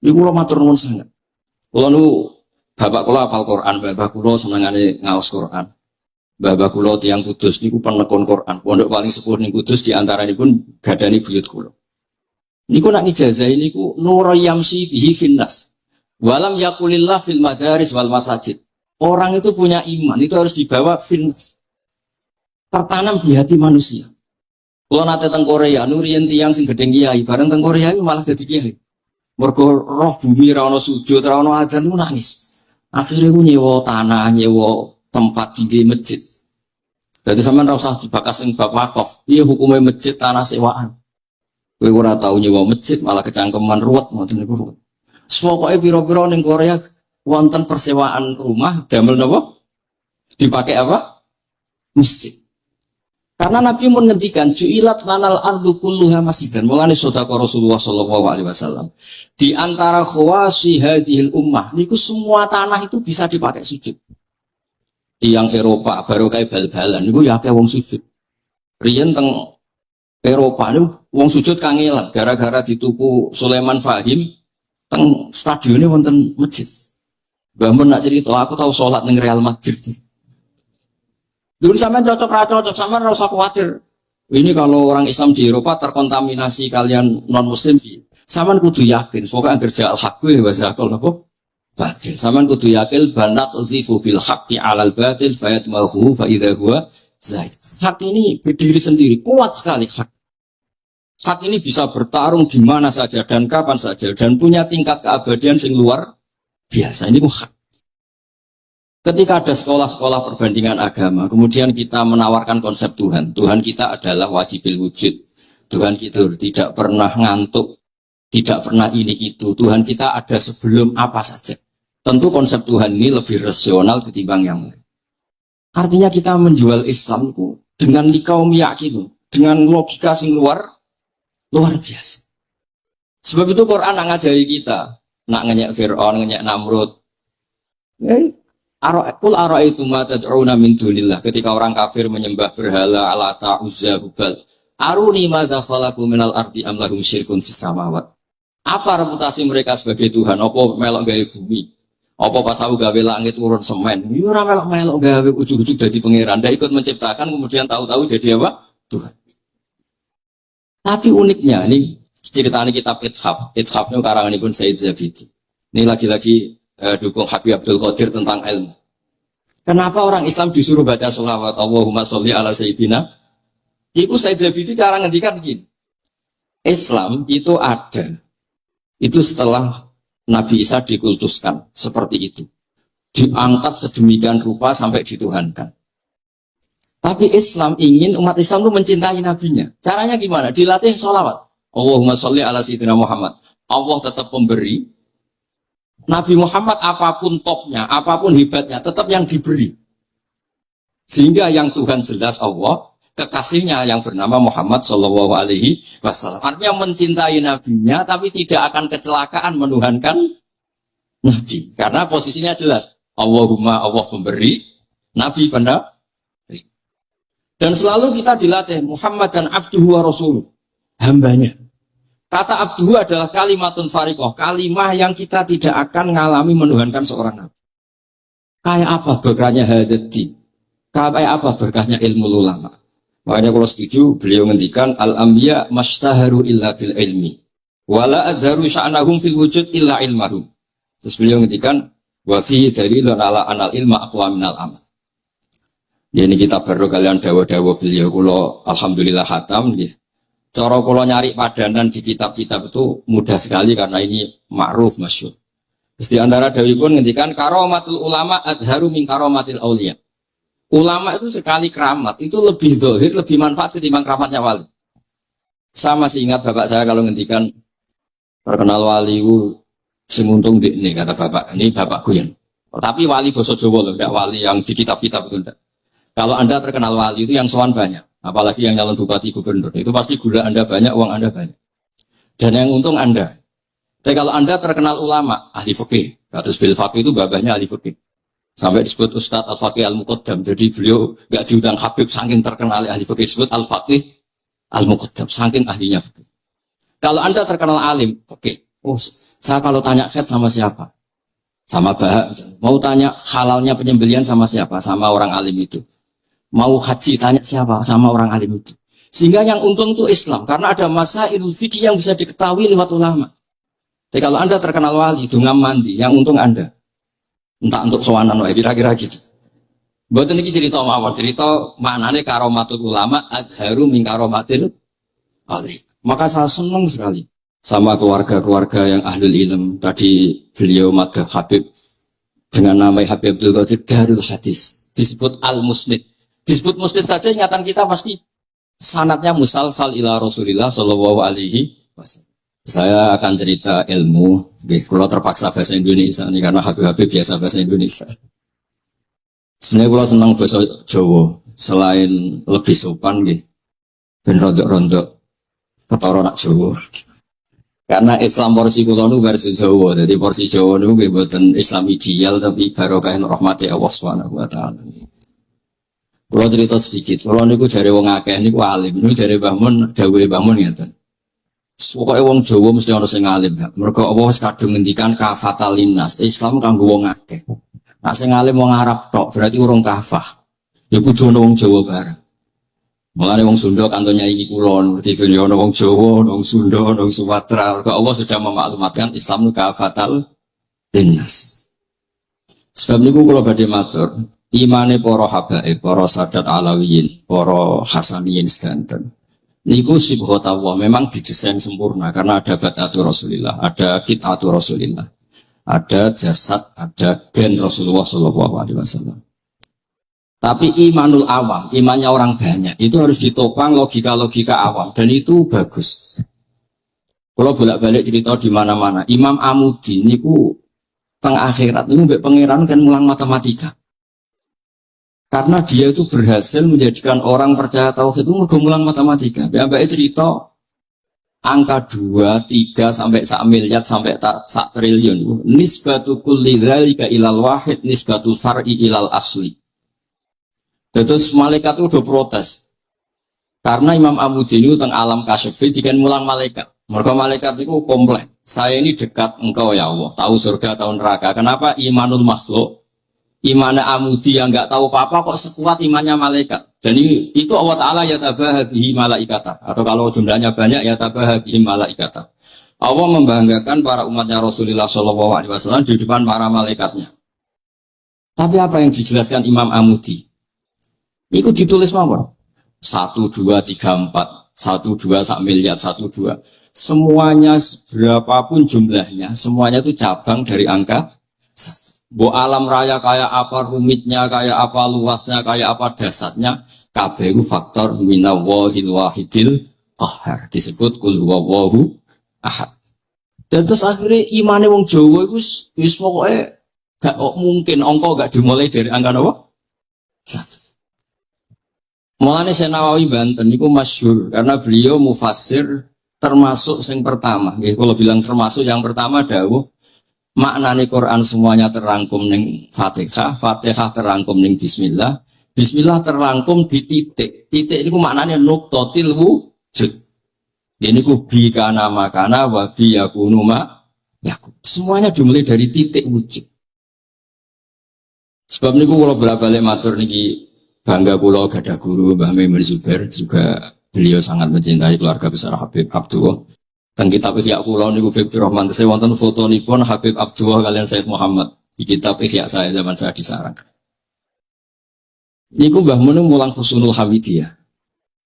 ini kula matur nuwun sangat. Kula nu bapak kula hafal Quran, bapak kula senengane ngaos Quran. Bapak kula tiyang Kudus niku penekun Quran. Pondok paling sepuh ning Kudus di antaranipun gadani buyut kula. Niku nak ijazah niku nur yamsi bihi finnas. Walam yakulillah fil madaris wal masajid. Orang itu punya iman, itu harus dibawa finnas. Tertanam di hati manusia. Kalau nate teng Korea, nurian tiang sing gedeng kiai, bareng teng Korea itu malah jadi kiai. Mergo roh bumi ra ono sujud, ra ono adzan nangis. Akhirnya ku nyewa tanah, nyewa tempat tinggi masjid. Jadi sampean ra usah dibakas ning bab wakaf. Piye hukume masjid tanah sewaan? Kowe ora tau nyewa masjid malah kecangkeman ruwet ngoten niku. Pokoke pira-pira ning Korea wonten persewaan rumah damel napa? Dipakai apa? Masjid. Karena Nabi pun ngendikan ju'ilat lanal ardu kulluha masjidan. Mulane sedekah Rasulullah sallallahu alaihi wasallam. Di antara khawasi hadhil ummah niku semua tanah itu bisa dipakai sujud. Tiang Eropa baru kayak bal-balan niku ya akeh wong sujud. Riyen teng Eropa niku wong sujud kangelan gara-gara dituku Sulaiman Fahim teng stadionnya wonten masjid. Mbah mun nak cerita aku tahu sholat ning Real Madrid. Dulu sampean cocok sampean ora usah khawatir. Ini kalau orang Islam di Eropa terkontaminasi kalian non muslim, sampean kudu yakin pokoknya kerja al-haq ya bahasa akal napa? Batil. Sampean kudu yakin banat uzifu bil haqqi 'alal batil fayatmahu fa idza huwa zaid. Hak ini berdiri sendiri, kuat sekali hak. Hak ini bisa bertarung di mana saja dan kapan saja dan punya tingkat keabadian yang luar biasa. Ini hak. Ketika ada sekolah-sekolah perbandingan agama, kemudian kita menawarkan konsep Tuhan. Tuhan kita adalah wajibil wujud. Tuhan kita tidak pernah ngantuk, tidak pernah ini itu. Tuhan kita ada sebelum apa saja. Tentu konsep Tuhan ini lebih rasional ketimbang yang lain. Artinya kita menjual Islam itu dengan likaum yakin, dengan logika yang luar biasa. Sebab itu Quran ngajari kita, nak ngenyek Fir'aun, ngenyek Namrud. Qul ara'aytum ma tad'una min dunillah, ketika orang kafir menyembah berhala Alata, Uzza, Hubal. Aruni madza khalaqu minal ardi am lahum syirkun fis samawat. Apa reputasi mereka sebagai Tuhan? Apa melok gawe bumi? Apa pas aku gawe langit urun semen? Ya ora melok gawe ujug-ujug dadi pangeran, ndak ikut menciptakan kemudian tahu-tahu jadi apa? Tuhan. Tapi uniknya ini ceritanya kitab Ithaf. Ithaf itu karanganipun Said Zabidi. Ini lagi-lagi dukung Habib Abdul Qadir tentang ilmu. Kenapa orang Islam disuruh baca sholawat Allahumma sholli ala Sayyidina? Itu Said Zabidi cara ngendikan begini. Islam itu ada. Itu setelah Nabi Isa dikultuskan seperti itu. Diangkat sedemikian rupa sampai dituhankan. Tapi Islam ingin umat Islam itu mencintai nabinya. Caranya gimana? Dilatih sholawat. Allahumma sholli ala Sayyidina Muhammad. Allah tetap pemberi. Nabi Muhammad apapun topnya, apapun hebatnya, tetap yang diberi. Sehingga yang Tuhan jelas Allah, kekasihnya yang bernama Muhammad Sallallahu Alaihi Wasallam. Artinya mencintai nabinya, tapi tidak akan kecelakaan menuhankan nabi. Karena posisinya jelas. Allahumma Allah pemberi, nabi benar. Dan selalu kita dilatih Muhammad dan abduhu wa rasuluh, hambanya. Kata abduhu adalah kalimatun fariqoh, kalimah yang kita tidak akan mengalami menuhankan seorang nabi. Kayak apa berkahnya hadati? Kayak apa berkahnya ilmu ulama? Makanya kalau setuju, beliau ngendikan al-anbiya mastaharu illa bil ilmi, wala adharu sya'nahum fil wujud illa ilmahum. Terus beliau ngendikan wa fi dalilun ala anal ilma aqwa minal amal. Ya, ini kita baru kalian dawa-dawa beliau kula alhamdulillah khatam nggih. Cara kula nyari padanan di kitab-kitab itu mudah sekali karena ini ma'ruf masyhur. Terus di antara dawuhipun ngendikan karomatul ulama adharu min karomatil auliya. Ulama itu sekali keramat itu lebih dohir, lebih manfaat ketimbang keramatnya wali. Sama sih ingat bapak saya kalau ngendikan terkenal wali itu semuntung di ini kata bapak, ini bapakku yang. Tapi wali basa Jawa loh, enggak wali yang di kitab-kitab itu enggak. Kalau Anda terkenal wali itu yang sowan banyak, apalagi yang calon bupati gubernur, itu pasti gula Anda banyak, uang Anda banyak. Dan yang untung Anda. Tapi kalau Anda terkenal ulama, ahli fikih, kados bil faqih itu babahnya ahli fikih. Sampai disebut Ustadz Al-Faqih Al-Muqaddam. Jadi beliau enggak diundang Habib saking terkenal ahli fikih, disebut Al-Faqih Al-Muqaddam, saking ahlinya fikih. Kalau Anda terkenal alim, fikih. Oh, saya kalau tanya khed sama siapa? Sama Bahak. Mau tanya halalnya penyembelihan sama siapa? Sama orang alim itu. Mau haji tanya siapa? Sama orang alim itu. Sehingga yang untung itu Islam. Karena ada masailul fikih yang bisa diketahui lewat ulama. Jadi kalau Anda terkenal wali, dungam mandi, yang untung Anda. Entah untuk sowanan wae kira-kira gitu. Mboten iki cerita mawon, cerita maknane karomatul ulama adharu min karomatil ali. Maka saya senang sekali sama keluarga-keluarga yang ahlul ilm. Tadi beliau madah Habib dengan nama Habib Abdul Qadir Darul Hadis. Disebut Al-Musnid. Disebut musnid saja ingatan kita pasti sanadnya musalsal ila Rasulillah sallallahu alaihi wasallam. Saya akan cerita ilmu. Kalau terpaksa bahasa Indonesia ini karena Habib biasa bahasa Indonesia. Sebenarnya kalau senang bahasa Jawa. selain lebih sopan nggih ben rontok-rontok ketara nak Jawa. Karena Islam porsi kula nu versi Jawa. Jadi porsi Jawa nu nggih boten Islam ideal tapi barokah rahmati Allah Subhanahu wa taala. Kula cerita sedikit. Kula niku jare wong akeh niku alim. Niku jare Mbah Mun dawuhe Mbah Mun ngeten. Pokoke wong Jawa mesti ana sing alim. Mergo Allah wis kadung ngendikan kafatal linnas. Islam kanggo wong akeh. Nek sing alim wong Arab tok berarti urung kafah. Ya kudu ana wong Jawa bareng. Mulane wong Sunda kantonnya iki kula, TV ana wong Jawa, wong Sunda, wong Sumatera. Mergo Allah sudah memaklumatkan Islam kafatal linnas. Sebab niku kula badhe matur, imane para habaib, para sadat alawiyin, para hasaniyin sedanten. Niku sibghatullah memang didesain sempurna karena ada batatu Rasulillah, ada kitatu Rasulillah, ada jasad, ada gen Rasulullah sallallahu alaihi wasallam. Tapi imanul awam, imannya orang banyak, itu harus ditopang logika-logika awam dan itu bagus. Kalau bolak-balik cerita di mana-mana, Imam Amudi niku teng akhirat niku mbek pangeran kan mulang matematika. Karena dia itu berhasil menjadikan orang percaya tauhid itu mergo mulang matematika. Mbak cerita angka 2, 3 sampai 1 miliar sampai 1 triliun. Nisbatu kulli dzalika ilal wahid nisbatul far'i ilal asli. Terus malaikat itu udah protes. Karena Imam Amudi ini teng alam kasyafi dikan mulang malaikat. Mereka malaikat itu komplain. Saya ini dekat engkau ya Allah. Tahu surga, tahu neraka. Kenapa imanul makhluk? Imannya Amudi yang nggak tahu apa-apa kok sekuat imannya malaikat. Dan itu Allah Ta'ala ya tabahabihi malaikata. Atau kalau jumlahnya banyak ya tabahabihi malaikata. Allah membanggakan para umatnya Rasulullah SAW di depan para malaikatnya. Tapi apa yang dijelaskan Imam Amudi? Itu ditulis mawon 1, 2, 3, 4 1, 2, 1 miliar 1, 2 semuanya berapapun jumlahnya semuanya itu cabang dari angka bo alam raya kayak apa rumitnya kayak apa luasnya kayak apa dasarnya kabeh faktor minallahil wahidil qahhar disebut kul huwallahu ahad. Dan terus akhirnya imane wong Jawa itu wis pokoke gak mungkin angka gak dimulai dari angka apa? 1. Mulane Syekh Nawawi Banten niku masyhur karena beliau mufassir termasuk yang pertama. Nggih kula bilang termasuk yang pertama dawuh maknane Quran semuanya terangkum ning Fatihah, Fatihah terangkum ning bismillah, bismillah terangkum di titik. Titik niku maknane nuqtatil wujud. Ini ku bi kana makana wa bi yakunu ma yakun. Semuanya dimulai dari titik wujud. Sebab niku kula bolak-balik matur niki bangga kula gadah guru Mbah Maimun Zubair, juga beliau sangat mencintai keluarga besar Habib Abdullah. Dan kitab Ihya kula niku Fikri Rahman saya wonten fotonipun Habib Abdullah kalian Said Muhammad di kitab Ihya saya zaman saya di sarang. Niku Mbah Mun mulang Husnul Hamidiyah.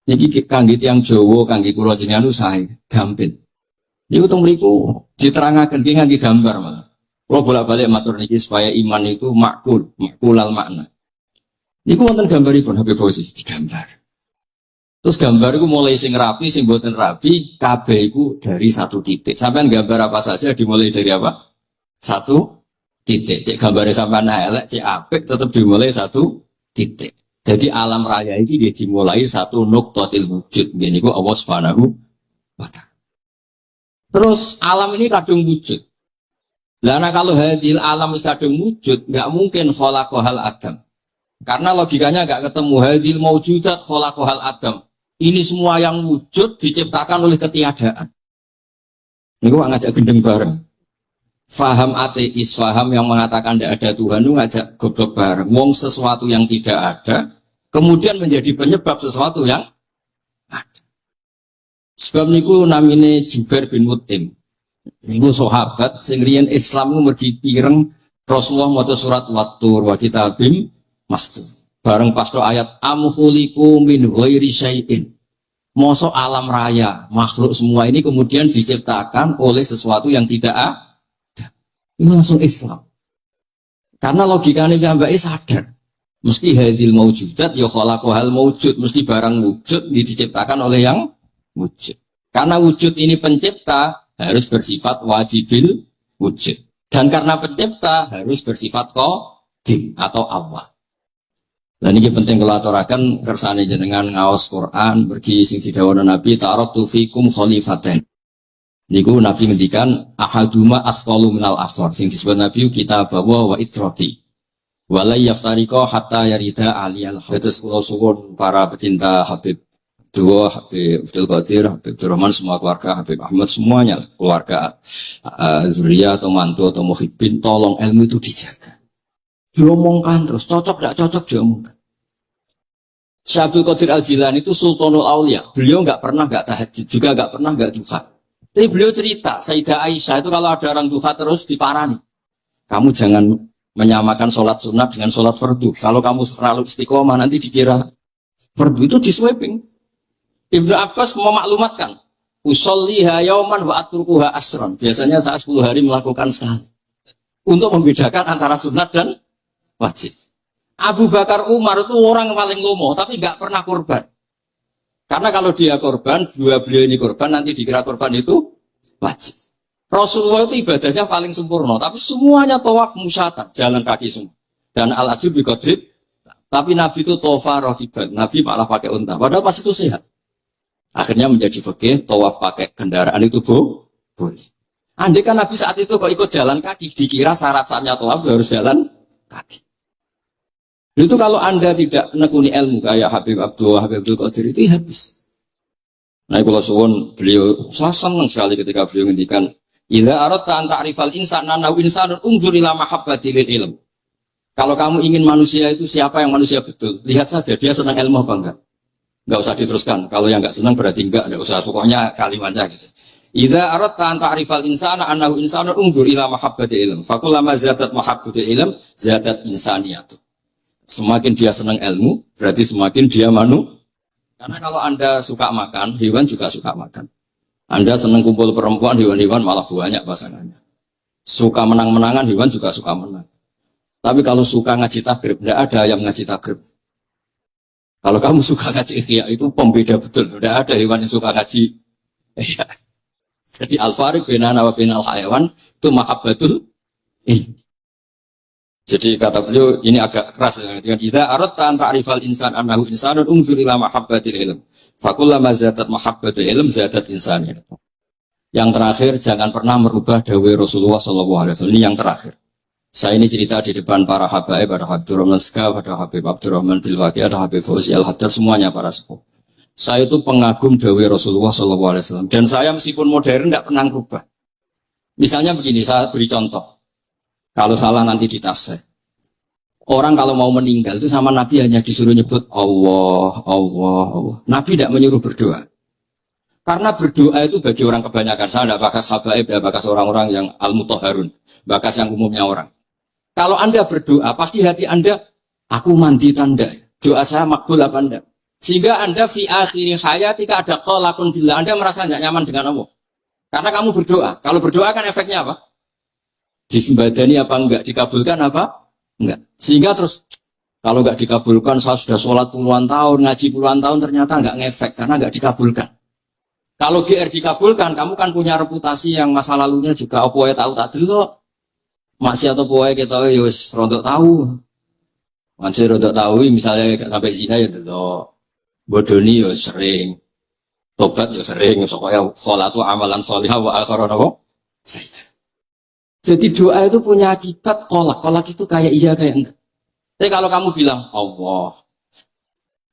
Niki kangge tiyang Jawa, kangge kula jenengan sae gampil. Niku teng mriku diterangaken ki ngangge gambar malah. Kula bolak-balik matur niki supaya iman itu makulal makna. Niku wonten gambaripun Habib Fauzi digambar. Terus gambar iku mulai sing rapi, sing boten rapi, kabeh iku dari satu titik. Sampean gambar apa saja dimulai dari apa? Satu titik. Cek gambare sampean elek, cek apik tetap dimulai satu titik. Jadi alam raya ini dia dimulai satu nuqtatil wujud. Niku Allah Subhanahu wa taala. Terus alam ini kadung wujud. Lah kalau hadil alam wis kadung wujud, enggak mungkin khalaqahal adam. Karena logikanya enggak ketemu hadil maujudat khalaqahal adam. Ini semua yang wujud diciptakan oleh ketiadaan. Ini gua ngajak gendeng bareng. Faham ateis, faham yang mengatakan tidak ada Tuhan itu ngajak goblok bareng. Wong sesuatu yang tidak ada, kemudian menjadi penyebab sesuatu yang ada. Sebab niku namine Jubair bin Mut'im. Niku sahabat sing riyen Islam ku mergi pireng Rasulullah maca surat Wat-Tur wa kitabim mastur. Bareng pas do ayat am khuliqu min ghairi syai'in. Mosok alam raya, makhluk semua ini kemudian diciptakan oleh sesuatu yang tidak ada. Ini langsung Islam. Karena logikanya piyambake sadar. Mesti hadil maujudat ya khalaqahal maujud, mesti barang wujud diciptakan oleh yang wujud. Karena wujud ini pencipta harus bersifat wajibil wujud. Dan karena pencipta harus bersifat qadim atau Allah. Dan ini penting kalau aturakan kersane jenengan ngaos Quran pergi sing didhawuhna Nabi taraktu fikum khalifaten. Niku Nabi ngendikan ahaduma asqalu minal akhar sing disebut Nabi kita bawa wa itrati. Wala yaftariqa hatta yarida aliyal hadis kula suwun para pecinta Habib Dua, Habib Abdul Qadir, Habib Abdurrahman, semua keluarga Habib Ahmad semuanya keluarga zuriya atau mantu atau muhibbin, tolong ilmu itu dijaga. Diomongkan terus, cocok tidak cocok diomongkan. Syekh Abdul Qadir Al-Jilani itu Sultanul Aulia. Beliau nggak pernah nggak tahajud, juga nggak pernah nggak duha. Tapi beliau cerita, Sayyidah Aisyah itu kalau ada orang duha terus diparani. Kamu jangan menyamakan sholat sunat dengan sholat fardu. Kalau kamu terlalu istiqomah nanti dikira fardu itu di sweeping. Ibnu Abbas memaklumatkan, usolliha yauman wa atrukuha asron. Biasanya saya 10 hari melakukan sekali. Untuk membedakan antara sunat dan wajib. Abu Bakar Umar itu orang paling lomo, tapi nggak pernah korban. Karena kalau dia korban, dua beliau ini korban, nanti dikira korban itu wajib. Rasulullah itu ibadahnya paling sempurna, tapi semuanya tawaf musyatan, jalan kaki semua. Dan al-ajub biqadrib, tapi Nabi itu tawaf rohiban, Nabi malah pakai unta, padahal pas itu sehat. Akhirnya menjadi fikih, tawaf pakai kendaraan itu boleh. Andai kan Nabi saat itu kok ikut jalan kaki, dikira syarat-syaratnya tawaf harus jalan kaki. Itu kalau Anda tidak menekuni ilmu kayak Habib Abdul Qadir itu habis. Nah, kalau suwun beliau, saya senang sekali ketika beliau ngendikan, "Idza aradta an ta'rifal insana nahu insanun unzur ila mahabbatil ilm." Kalau kamu ingin manusia itu siapa yang manusia betul, lihat saja dia senang ilmu apa enggak. Enggak usah diteruskan. Kalau yang enggak senang berarti enggak usah. Pokoknya kalimatnya gitu. Idza aradta an ta'rifal insana annahu insanun unzur ila mahabbatil ilm. Fakullama zadat mahabbatul ilm zadat insaniyatu. Semakin dia senang ilmu, berarti semakin dia Karena kalau Anda suka makan, hewan juga suka makan. Anda senang kumpul perempuan, hewan-hewan malah banyak pasangannya. Suka menang-menangan, hewan juga suka menang. Tapi kalau suka ngaji takrib, tidak ada yang ngaji takrib. Kalau kamu suka ngaji ikhya, itu pembeda betul. Tidak ada hewan yang suka ngaji. Jadi al-fariq bainana wa bainal hayawan itu mahabbatul ilm. Jadi kata beliau ini agak keras dengan idza aradta an ta'rifal insan annahu insanun unzur ila mahabbatil ilm. Fakullama zadat mahabbatul ilm zadat insaniyah. Yang terakhir jangan pernah merubah dawai Rasulullah sallallahu alaihi wasallam. Ini yang terakhir. Saya ini cerita di depan para habaib, ada Habib Abdurrahman Sekaf, ada Habib Abdurrahman Bilwaqi, ada Habib Fauzi Al-Haddad, semuanya para sepuh. Saya itu pengagum dawai Rasulullah sallallahu alaihi wasallam dan saya meskipun modern tidak pernah merubah. Misalnya begini, saya beri contoh. Kalau salah nanti ditasih. Orang kalau mau meninggal itu sama Nabi hanya disuruh nyebut Allah, Allah, Allah. Nabi tidak menyuruh berdoa. Karena berdoa itu bagi orang kebanyakan. Saya tidak bakas habaib, tidak bakas orang-orang yang al-mutahharun. Bakas yang umumnya orang. Kalau Anda berdoa, pasti hati Anda, aku mandi tanda. Doa saya makbul apa Anda? Sehingga Anda fi akhiri hayatika ada qalakun billah. Anda merasa tidak nyaman dengan Allah. Karena kamu berdoa. Kalau berdoa kan efeknya apa? Disembadani apa enggak? Dikabulkan apa? Enggak. Sehingga terus, kalau enggak dikabulkan, saya sudah sholat puluhan tahun, ngaji puluhan tahun, ternyata enggak ngefek. Karena enggak dikabulkan. Kalau GR dikabulkan, kamu kan punya reputasi yang masa lalunya juga apa ya tahu tak dulu. Masih atau apa ya kita ya rodok tahu. Masih rodok tahu, misalnya sampai zina ya dulu. Bodoni ya sering. Tobat ya sering. Soalnya sholatu amalan sholihah wa akhiran apa? Jadi doa itu punya hakikat kolak. Kolak itu kayak iya kayak enggak. Tapi kalau kamu bilang Allah.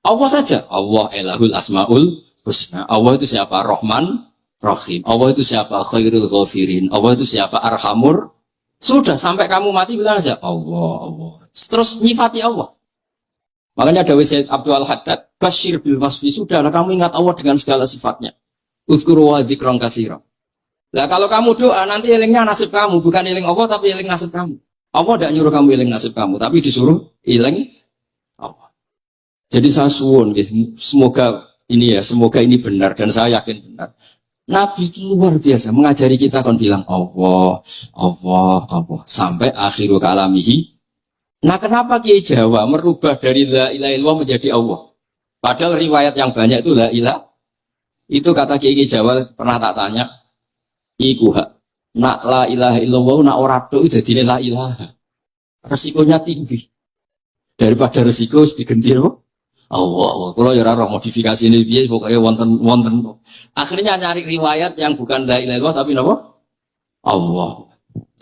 Allah saja. Allah elahul asmaul husna. Allah itu siapa? Rahman, Rahim. Allah itu siapa? Khairul ghafirin. Allah itu siapa? Arhamur. Sudah, sampai kamu mati bilang saja Allah, Allah. Terus nyifati Allah. Makanya Dawei Sayyid Abdul Haddad, Bashir bil wasfi. Sudahlah, kamu ingat Allah dengan segala sifatnya. Uzkuru wa dzikran katsiran. Nah kalau kamu doa, nanti elingnya nasib kamu. Bukan eling Allah, tapi eling nasib kamu. Allah tidak nyuruh kamu eling nasib kamu, tapi disuruh eling Allah. Jadi saya suwun, semoga ini benar dan saya yakin benar. Nabi itu luar biasa mengajari kita kan bilang Allah, Allah, Allah sampai akhiru kalamihi. Nah kenapa Kiai Jawa merubah dari la ilaha illallah menjadi Allah? Padahal riwayat yang banyak itu la ilaha. Itu kata Kiai Jawa pernah tak tanya, iku hak nak la ilaha illallah nak ora tok dadi la ilaha. Resikonya tinggi. Daripada resiko digenti apa? Allah. Kalau ya ora modifikasi ini piye pokoknya wonten. Akhirnya nyari riwayat yang bukan la ilaha illallah tapi napa? Allah.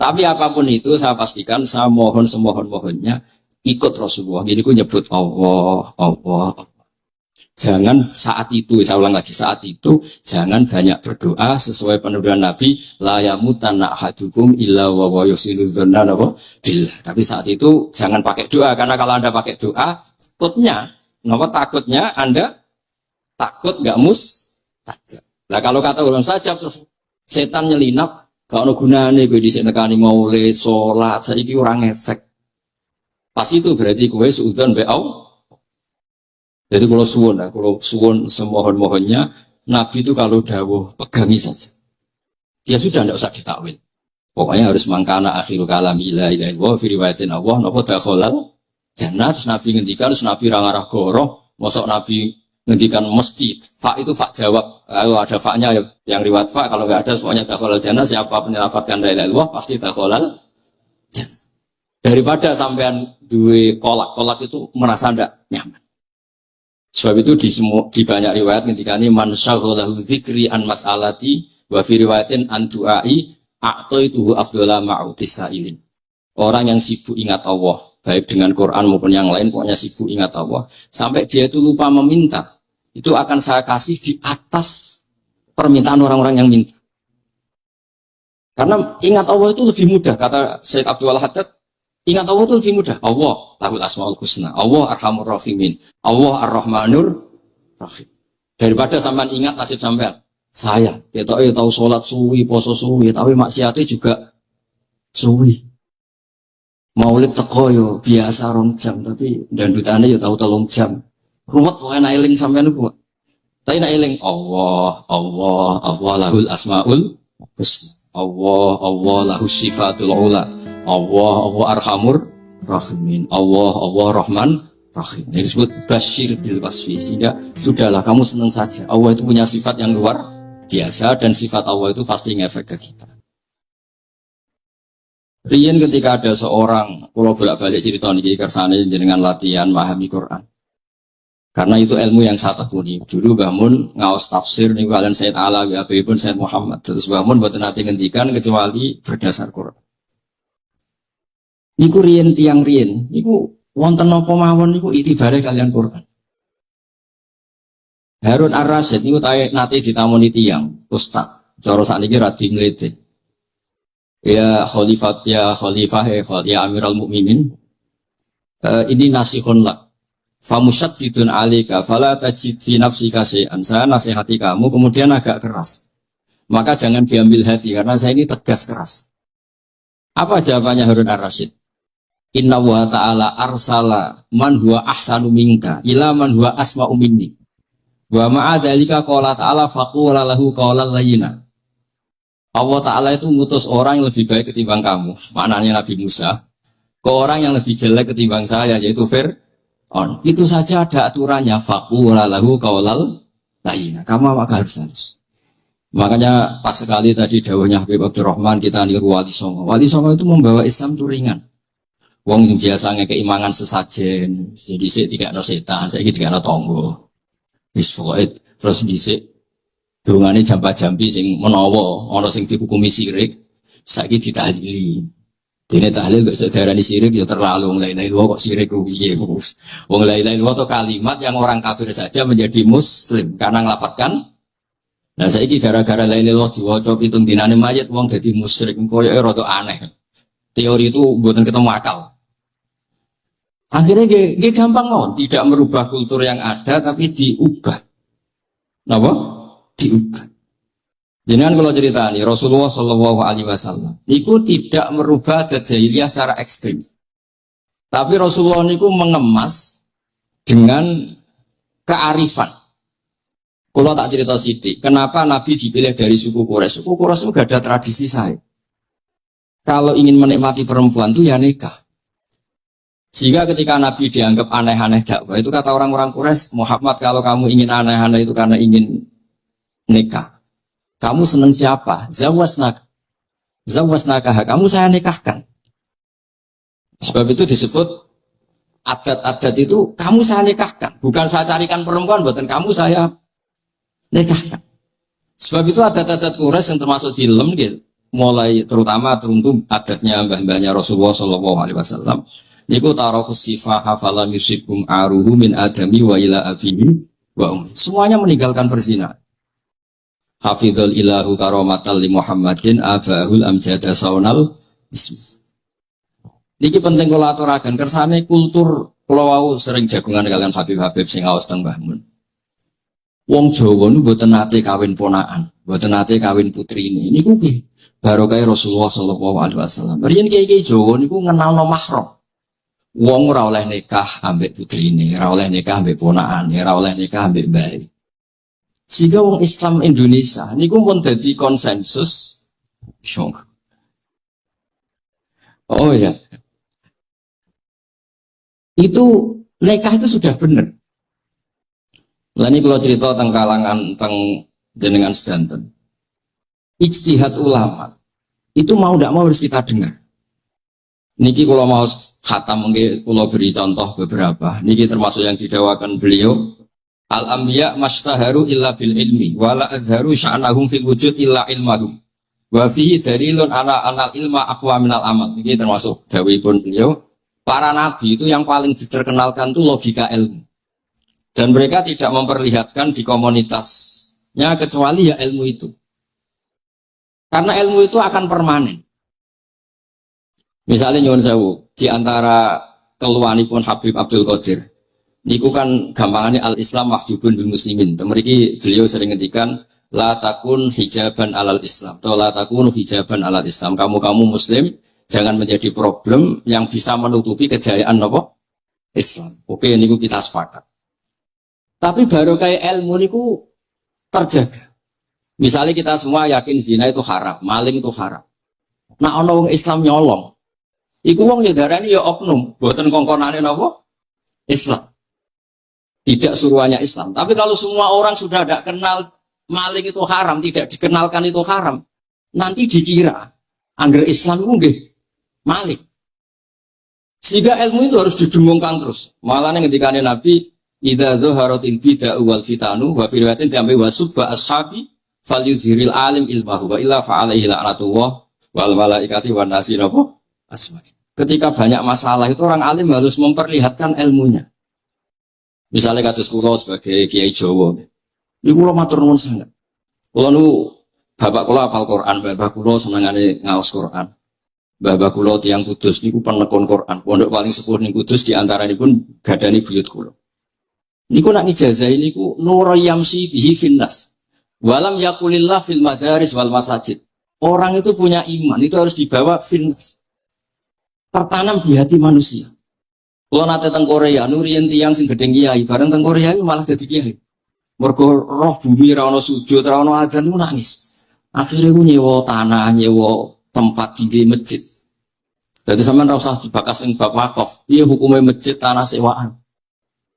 Tapi apapun itu saya pastikan saya mohon semohon-mohonnya ikut Rasulullah. Jadi ku nyebut Allah, Allah. Jangan saat itu, saya ulang lagi, saat itu jangan banyak berdoa sesuai penurunan Nabi la yamutanna ahadukum illa wa yusilu dzanna billah. Tapi saat itu jangan pakai doa karena kalau Anda pakai doa takutnya Anda takut enggak mustajab. Lah kalau kata ulama saja terus setan nyelinap gak ono gunane kowe dhisik nekani maulid, salat, saiki ora ngefek. Pas itu berarti kowe suudzon be Allah. Jadi kalau suwon semohon-mohonnya, Nabi itu kalau dawuh pegangi saja. Dia sudah tidak usah ditakwil. Pokoknya harus mangkana akhiru kalam la ilaha illallah fi riwayatin Allah napa dakhalal jannah. Terus Nabi ngendikan, terus Nabi rangarah goroh, mosok Nabi ngendikan mesti fa itu fa jawab. Kalau ada fa-nya yang riwayat fa, kalau enggak ada semuanya dakhalal jannah. Siapa penyelafatkan la ilaha illallah pasti dakhalal jannah. Daripada sampean duwe kolak itu merasa ndak nyaman. Sebab itu di banyak riwayat ketika ini man syaghalahu dzikri an mas'alati wa fi riwayatin an du'ai a'taituhu afdhala ma'utis sa'ilin. Orang yang sibuk ingat Allah, baik dengan Quran maupun yang lain, pokoknya sibuk ingat Allah, sampai dia itu lupa meminta, itu akan saya kasih di atas permintaan orang-orang yang minta. Karena ingat Allah itu lebih mudah, kata Syekh Abdul Haddad. Ingat Allah itu lebih mudah. Allah lahul asmaul husna. Allah arhamur rahimin. Allah ar-rahmanur rahim. Daripada sampean ingat nasib sampean. Saya, tahu sholat suwi, poso suwi, tapi maksiatnya juga suwi. Maulid teko yo biasa rong jam, tapi dandutannya yo tahu 3 jam. Ruwet wae nek eling sampean ku. Tapi nek eling Allah lahul asmaul husna. Allah lahus sifatul ula. Allah arhamur rahimin. Allah rahman rahim. Ini disebut basyir bil wasfi. Sehingga sudahlah kamu senang saja. Allah itu punya sifat yang luar biasa dan sifat Allah itu pasti ngefek ke kita. Riyen ketika ada seorang, kalau bolak-balik cerita niki kersane jenengan latihan memahami Quran. Karena itu ilmu yang saya tekuni. Dulu Mbah Mun ngaos tafsir niku kalian Sayyid Alawi Habibun Sayyid Muhammad. Terus Mbah Mun mboten nate ngendikan kecuali berdasar Quran. Niku riyen tiang riyen, niku wonten napa mawon niku itibare kalian Quran. Harun Ar-Rasyid niku nate ditamoni tiang ustaz. Cara sakniki ra dimlete. Ya khalifah ya Amirul Mukminin. Ini nasihun lak. Famusyaddidun 'alaika fala tajid fi nafsika syai'an. Saya nasihati kamu kemudian agak keras. Maka jangan diambil hati karena saya ini tegas keras. Apa jawabannya Harun Ar-Rasyid? Inna wa ta'ala arsala man huwa ahsanu minka ila man huwa asma'u minni. Wa ma'adhalika qala ta'ala faqula lahu qawlan layyina. Allah Ta'ala itu ngutus orang yang lebih baik ketimbang kamu. Maknanya Nabi Musa. Ke orang yang lebih jelek ketimbang saya, yaitu Fir'aun. Itu saja ada aturannya. Faqula lahu qawlan layyina. Kamu maka harus. Makanya pas sekali tadi dawuhnya Habib Abdurrahman kita niru Wali Songo. Wali Songo itu membawa Islam itu ringan. Wong yang biasanya keimangan sesajen, jadi saya tidak ada setan, saya tidak ada tonggo. Terus dhisik dongane jampa-jampi sing menawa ana sing dihukumi sirik, saiki ditahlili. Dene tahlil kok sedarani sirik ya terlalu wong la ilaha illallah kok sirik ku piye Gus. Wong la ilaha illallah itu kalimat yang orang kafir saja menjadi muslim karena ngelapatkan. Nah saiki gara-gara la ilaha illallah diwaca pitung dinane mayit wong dadi musyrik koyo rada aneh. Teori itu mboten ketemu akal. Akhirnya dia gampang mau tidak merubah kultur yang ada tapi diubah. Napa? Diubah. Jangan kalau cerita nih Rasulullah Shallallahu Alaihi Wasallam, niku tidak merubah adat jahiliyah secara ekstrim. Tapi Rasulullah niku mengemas dengan kearifan. Kalau tak cerita sidik, kenapa Nabi dipilih dari suku Quraisy? Suku Quraisy itu gak ada tradisi saya. Kalau ingin menikmati perempuan itu ya nikah. Jika ketika Nabi dianggap aneh-aneh dakwah, itu kata orang-orang Quraisy, Muhammad kalau kamu ingin aneh-aneh itu karena ingin nikah. Kamu senang siapa? Zawasnaka. Kamu saya nikahkan. Sebab itu disebut adat-adat itu kamu saya nikahkan, bukan saya carikan perempuan, buatan kamu saya nikahkan. Sebab itu adat-adat Quraisy yang termasuk di lem gitu, mulai terutama teruntuk adatnya mbah-mbahnya Rasulullah Shallallahu Alaihi Wasallam. Niku tarokus sifah hafalam yusikum aruhu min adami wa ila afihi wa semuanya meninggalkan berzina. Hafidhul ilahu karomatal li Muhammadin abahul amjada saunal ismi. Niki penting kula aturaken kersane kultur kula wau sering jagungan kalian Habib-habib sing aos teng Mbah Mun. Wong Jawa niku mboten nate kawin ponakan, mboten nate kawin putrine. Niku nggih barokah Rasulullah sallallahu alaihi wasallam. Riyen kiai-kiai Jawa niku ngenalno mahram. Wong ora oleh nikah ambek putrine, ora oleh nikah ambek ponakane, ora oleh nikah ambek bayi. Sehingga wong Islam Indonesia niku pun dadi konsensus. Oh ya. Itu nikah itu sudah benar. Lah ini kalau cerita tentang kalangan tentang jenengan sedanten. Ijtihad ulama itu mau tidak mau harus kita dengar. Niki kalau mau khatam mungkin kalau beri contoh beberapa. Niki termasuk yang didawakan beliau. Al-anbiya mastaharu illa bil ilmi wala adharu sya'nahum fil wujud illa ilmahum wa fihi dalilun ana anal ilma aqwa minal amal. Ini termasuk dawuhipun beliau, para nabi itu yang paling diterkenalkan itu logika ilmu, dan mereka tidak memperlihatkan di komunitasnya kecuali ya ilmu itu, karena ilmu itu akan permanen. Misalnya nyuwun sewu di antara keluhanipun Habib Abdul Qadir niku kan gampangannya al-Islam mahjubun bil muslimin. Mriki beliau sering ngendikan la takun hijaban alal Islam atau la takun hijaban alal Islam. Kamu muslim jangan menjadi problem yang bisa menutupi kejayaan apa? Islam. Oke, niku kita sepakat. Tapi baru kayak ilmu niku terjaga. Misalnya kita semua yakin zina itu haram, maling itu haram. Nah ana wong Islam nyolong. Iku wong ya darani ya oknum, boten kongkonane napa? Islam. Tidak suruhannya Islam. Tapi kalau semua orang sudah tidak kenal maling itu haram, tidak dikenalkan itu haram, nanti dikira angger Islam itu nggih maling. Sehingga ilmu itu harus didengungkan terus. Malah ngendikane Nabi, idza dzaharatil bid'ah wal fitanu wa fi riwayatin diambil wasubba ashabi falyuzhiril alim ilmahu wa illa fa alaihi la'natullah wal malaikati wan nasi asma'i. Ketika banyak masalah itu orang alim harus memperlihatkan ilmunya. Misalnya kados kula sebagai kiai Jawa, ini kula matur nuwun sangat. Kula nu bapak kula hafal Quran, bapak kula senengane ngaos Quran. Bapak kula tiyang Kudus niku penekun Quran. Pondok paling sepuh ning Kudus di antaranipun gadani buyut kula. Niku nak ijazah niku nur yamsi bihi finnas. Walam yakulillah fil madaris wal masajid. Orang itu punya iman, itu harus dibawa finnas. Tertanam di hati manusia. Kalau nate teng Korea, nurian tiang sing gedeng kiai, bareng teng Korea itu malah jadi kiai. Mergo roh bumi ra ono sujud, ra ono adzan nangis. Akhirnya ku nyewa tanah, nyewa tempat tinggi masjid. Jadi sampean ra usah dibakas ning bab wakaf. Piye hukume masjid tanah sewaan?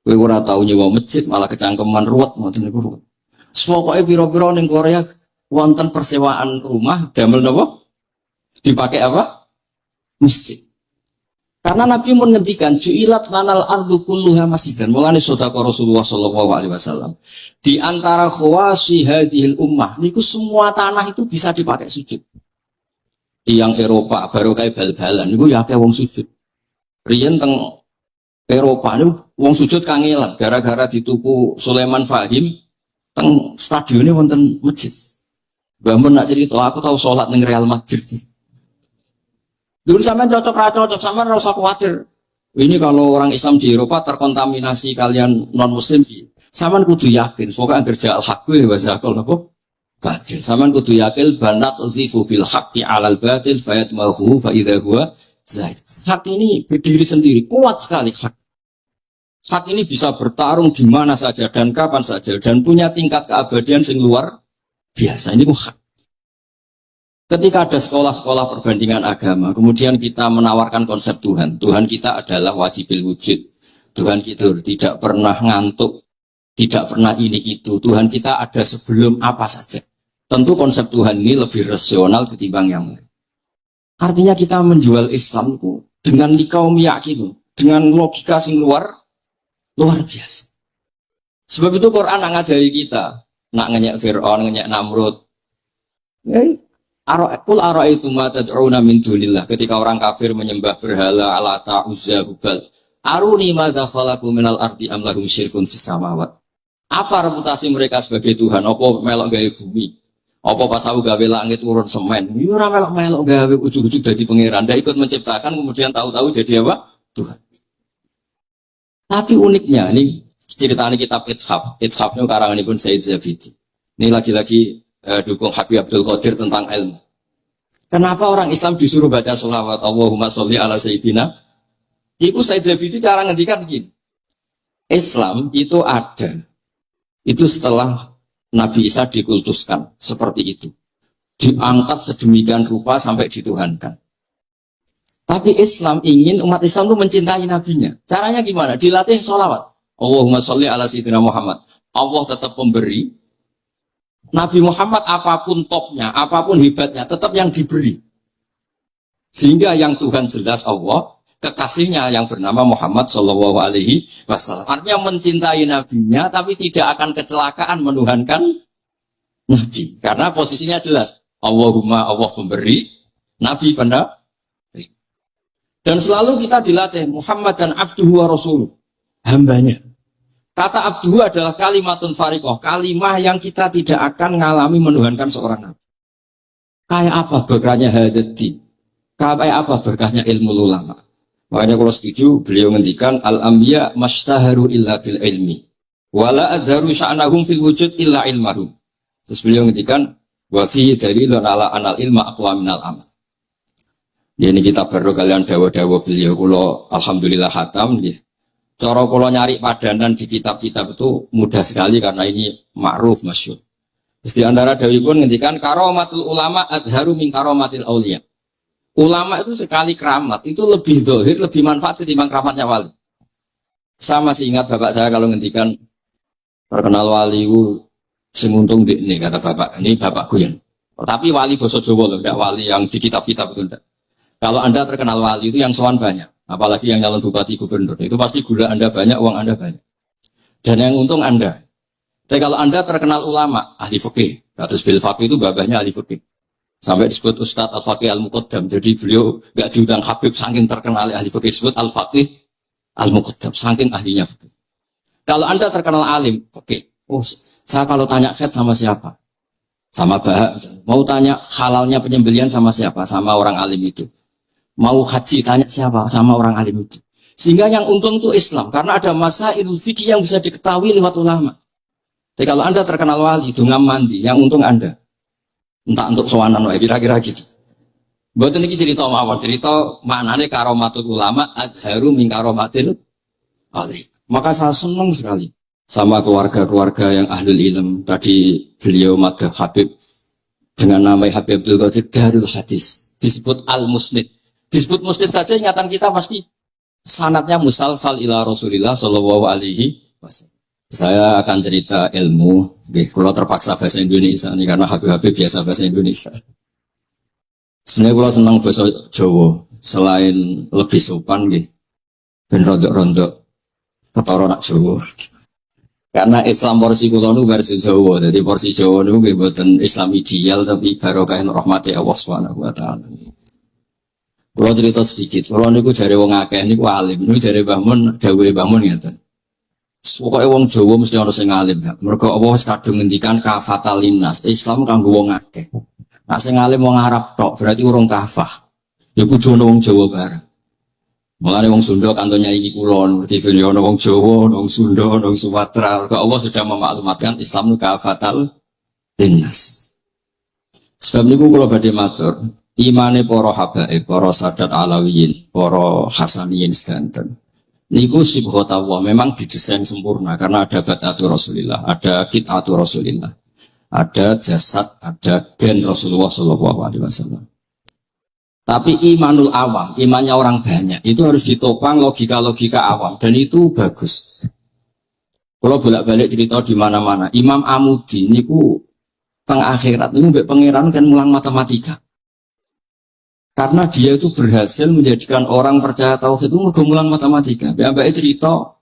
Kowe ora tau nyewa masjid malah kecangkeman ruwet ngoten niku ruwet. Pokoke pira-pira ning Korea wonten persewaan rumah damel napa? Dipakai apa? Masjid. Karena Nabi pun ngendikan ju'ilat lanal ardu kulluha masjidan. Mulane sedekah Rasulullah sallallahu alaihi wasallam. Di antara khawasi hadhil ummah niku semua tanah itu bisa dipakai sujud. Tiang Eropa baru kayak bal-balan niku ya akeh wong sujud. Riyen teng Eropa niku wong sujud kangelan gara-gara dituku Sulaiman Fahim teng stadione wonten masjid. Mbah mun nak cerita aku tahu salat ning Real Madrid. Dulu sampean cocok sama rasa khawatir. Ini kalau orang Islam di Eropa terkontaminasi kalian non Muslim, sampean kudu yakin. Pokoknya agar jal hakku ya bahasa akal napa? Batil. Sampean kudu yakin banat uzifu bil haqqi 'alal batil fayatmahu fa idza huwa zaid. Hak ini berdiri sendiri, kuat sekali hak. Hak ini bisa bertarung di mana saja dan kapan saja dan punya tingkat keabadian sing luar biasa. Ini hak. Ketika ada sekolah-sekolah perbandingan agama, kemudian kita menawarkan konsep Tuhan. Tuhan kita adalah wajibil wujud. Tuhan kita tidak pernah ngantuk, tidak pernah ini itu. Tuhan kita ada sebelum apa saja. Tentu konsep Tuhan ini lebih rasional ketimbang yang lain. Artinya kita menjual Islam itu dengan likaum yakin, dengan logika sing luar biasa. Sebab itu Quran ngajari kita, nak ngenyek Fir'aun, ngenyek Namrud. Kul ara'aitum ma tad'una min dunillah, ketika orang kafir menyembah berhala Alata, Uzza, Hubal. Aruni madza khalaqu minal ardi am lahum syirkun fis samawat. Apa reputasi mereka sebagai Tuhan? Apa melok gawe bumi? Apa pas aku gawe langit urun semen? Yo ora melok gawe ujug-ujug dadi pangeran, ndak ikut menciptakan kemudian tahu-tahu jadi apa? Tuhan. Tapi uniknya ini ceritanya kitab Ithaf ini karanganipun Said Zabidi. Ini lagi-lagi dukung Habib Abdul Qadir tentang ilmu. Kenapa orang Islam disuruh baca sholawat Allahumma sholli ala Sayyidina? Itu Said Zabidi cara ngendikan begini. Islam itu ada. Itu setelah Nabi Isa dikultuskan seperti itu. Diangkat sedemikian rupa sampai dituhankan. Tapi Islam ingin umat Islam itu mencintai nabinya. Caranya gimana? Dilatih sholawat. Allahumma sholli ala Sayyidina Muhammad. Allah tetap pemberi. Nabi Muhammad apapun topnya, apapun hebatnya, tetap yang diberi. Sehingga yang Tuhan jelas Allah, kekasihnya yang bernama Muhammad Shallallahu Alaihi Wasallam. Artinya mencintai nabinya, tapi tidak akan kecelakaan menuhankan nabi. Karena posisinya jelas. Allahumma Allah pemberi, nabi penerima. Dan selalu kita dilatih Muhammad dan abduhu wa rasuluh, hambanya. Kata abduhu adalah kalimatun fariqoh, kalimah yang kita tidak akan mengalami menuhankan seorang nabi. Kayak apa berkahnya hadati? Kayak apa berkahnya ilmu ulama? Makanya kalau setuju, beliau ngendikan al-anbiya mastaharu illa bil ilmi, wala adharu sya'nahum fil wujud illa ilmahum. Terus beliau ngendikan wa fi dalilun ala anal ilma aqwa minal amal. Ya, ini kita baru kalian dawa-dawa beliau kulo alhamdulillah khatam nggih. Cara kulo nyari padanan di kitab-kitab itu mudah sekali karena ini ma'ruf masyhur. Terus di antara dawuhipun ngendikan karomatul ulama adharu min karomatil auliya. Ulama itu sekali keramat itu lebih dohir, lebih manfaat ketimbang keramatnya wali. Sama sih ingat bapak saya kalau ngendikan terkenal wali itu semuntung di ini kata bapak, ini bapakku yang. Tapi wali basa Jawa loh, enggak wali yang di kitab-kitab itu enggak. Kalau Anda terkenal wali itu yang sowan banyak, apalagi yang calon bupati gubernur, itu pasti gula Anda banyak, uang Anda banyak. Dan yang untung Anda. Tapi kalau Anda terkenal ulama, ahli fikih, kados bil faqih itu babahnya ahli fikih. Sampai disebut Ustadz Al-Faqih Al-Muqaddam. Jadi beliau gak diundang Habib saking terkenal ahli fikih, disebut Al-Faqih Al-Muqaddam, saking ahlinya fikih. Kalau Anda terkenal alim, fikih. Oh, saya kalau tanya khed sama siapa? Sama Bahak. Mau tanya halalnya penyembelihan sama siapa? Sama orang alim itu. Mau haji tanya siapa? Sama orang alim itu. Sehingga yang untung itu Islam. Karena ada masailul fikih yang bisa diketahui lewat ulama. Jadi kalau Anda terkenal wali, dungam mandi, yang untung Anda. Entah untuk sowanan, kira-kira gitu. Buat ini cerita mawar, cerita maknanya karomatul ulama, adharu min karomatil wali. Maka saya senang sekali sama keluarga-keluarga yang ahlul ilm. Tadi beliau madah Habib dengan nama Habib Abdul Qadir Darul Hadis. Disebut Al-Musnid. Disebut musnid saja ingatan kita pasti sanadnya musalfal ila Rasulillah sallallahu alaihi wasallam. Saya akan cerita ilmu, kalau terpaksa bahasa Indonesia ini karena Habib-Habib biasa bahasa Indonesia. Sebenarnya kalau senang bahasa Jawa, selain lebih sopan ben rondok-rondok ketara nak Jawa. Karena Islam porsi kula nu versi Jawa, jadi porsi Jawa nu nggih boten Islam ideal tapi barokah rahmati Allah Subhanahu wa taala. Kalau cerita sedikit, kalau niku jare wong akeh niku alim, niku jare Mbah Mun, dawuhe Mbah Mun ngeten. Pokoke wong Jawa mesti ana sing alim ya. Mergo Allah wis kadung ngendikan kafatal linnas, Islam kanggo wong akeh. Nek sing alim wong Arab tok berarti urung kafah. Ya kudu ana wong Jawa bareng. Mulane wong Sunda kantonnya iki kula, TV ana wong Jawa, wong Sunda, wong Sumatera. Mergo Allah sudah memaklumatkan Islam niku kafatal linnas. Sebab niku kula badhe matur, imane para habaib, para sadat alawiyin, para hasaniyin sedanten. Niku sibghatullah memang didesain sempurna karena ada batatu Rasulillah, ada kitatu Rasulillah, ada jasad, ada gen Rasulullah sallallahu alaihi wasallam. Tapi imanul awam, imannya orang banyak, itu harus ditopang logika-logika awam dan itu bagus. Kalau bolak-balik cerita di mana-mana, Imam Amudi niku teng akhirat niku mbek pangeran kan mulang matematika. Karena dia itu berhasil menjadikan orang percaya tauhid itu mergumulan matematika. Mbak cerita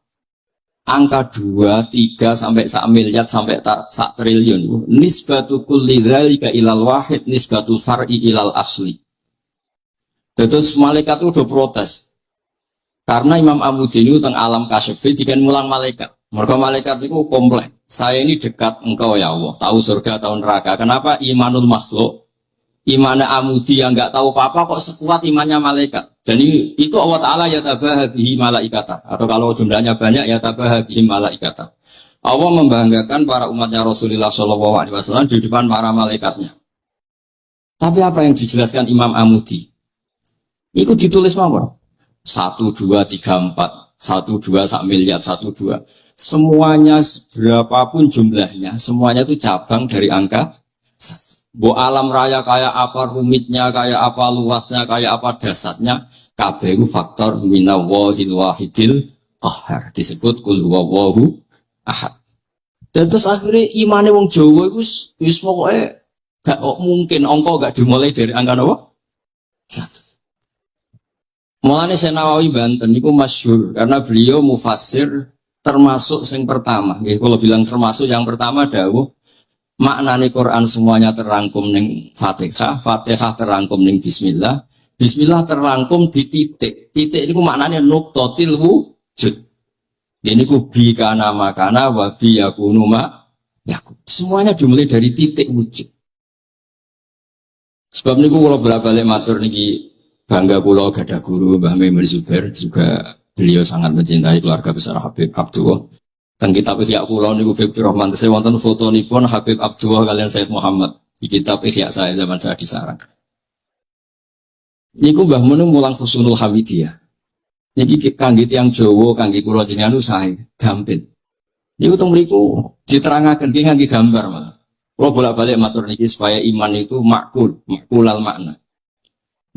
angka 2, 3 sampai 1 miliar sampai 1 triliun. Nisbatu kulli dzalika ilal wahid nisbatul far'i ilal asli. Terus malaikat itu udah protes. Karena Imam Amudi ini teng alam kasyafi dikan mulang malaikat. Mereka malaikat itu komplain. Saya ini dekat engkau ya Allah, tahu surga, tahu neraka. Kenapa imanul makhluk? Imannya Amudi yang nggak tahu apa-apa kok sekuat imannya malaikat. Dan itu Allah Ta'ala ya tabahabihi malaikata. Atau kalau jumlahnya banyak ya tabahabihi malaikata. Allah membanggakan para umatnya Rasulullah SAW di depan para malaikatnya. Tapi apa yang dijelaskan Imam Amudi? Itu ditulis mawon. 1, 2, 3, 4. 1, 2, 1 miliar, 1, 2. Semuanya berapapun jumlahnya, semuanya itu cabang dari angka 1. Bo alam raya kayak apa rumitnya, kayak apa luasnya, kayak apa dasarnya, kabeh faktor minallahil wahidil qahhar. Disebut kul huwallahu ahad. Dan terus akhirnya imane wong Jawa iku wis pokoke gak mungkin angka gak dimulai dari angka apa? 1. Mulane Senawawi Banten niku masyhur karena beliau mufassir termasuk yang pertama. Nggih kula bilang termasuk yang pertama dawuh maknane Quran semuanya terangkum ning Fatihah, Fatihah terangkum ning Bismillah, Bismillah terangkum di titik. Titik niku maknane nuqtatil wujud. Ini ku bi kana makana wa bi yakunu ma yakun. Semuanya dimulai dari titik wujud. Sebab niku kula bolak-balik matur niki bangga kula gadah guru Mbah Memir Zubair, juga beliau sangat mencintai keluarga besar Habib Abdullah. Dan kitab Ihya kula niku Habib Rahman tesih wonten fotonipun Habib Abdullah kalian Said Muhammad di kitab Ihya saya zaman saya di Sarang. Niku Mbah Mun mulang Husnul Hamidiyah. Niki kangge tiyang Jawa, kangge kula jenengan sae gampil. Niku teng mriku diterangaken ki ngangge gambar malah. Kula bolak-balik matur niki supaya iman itu makulal makna.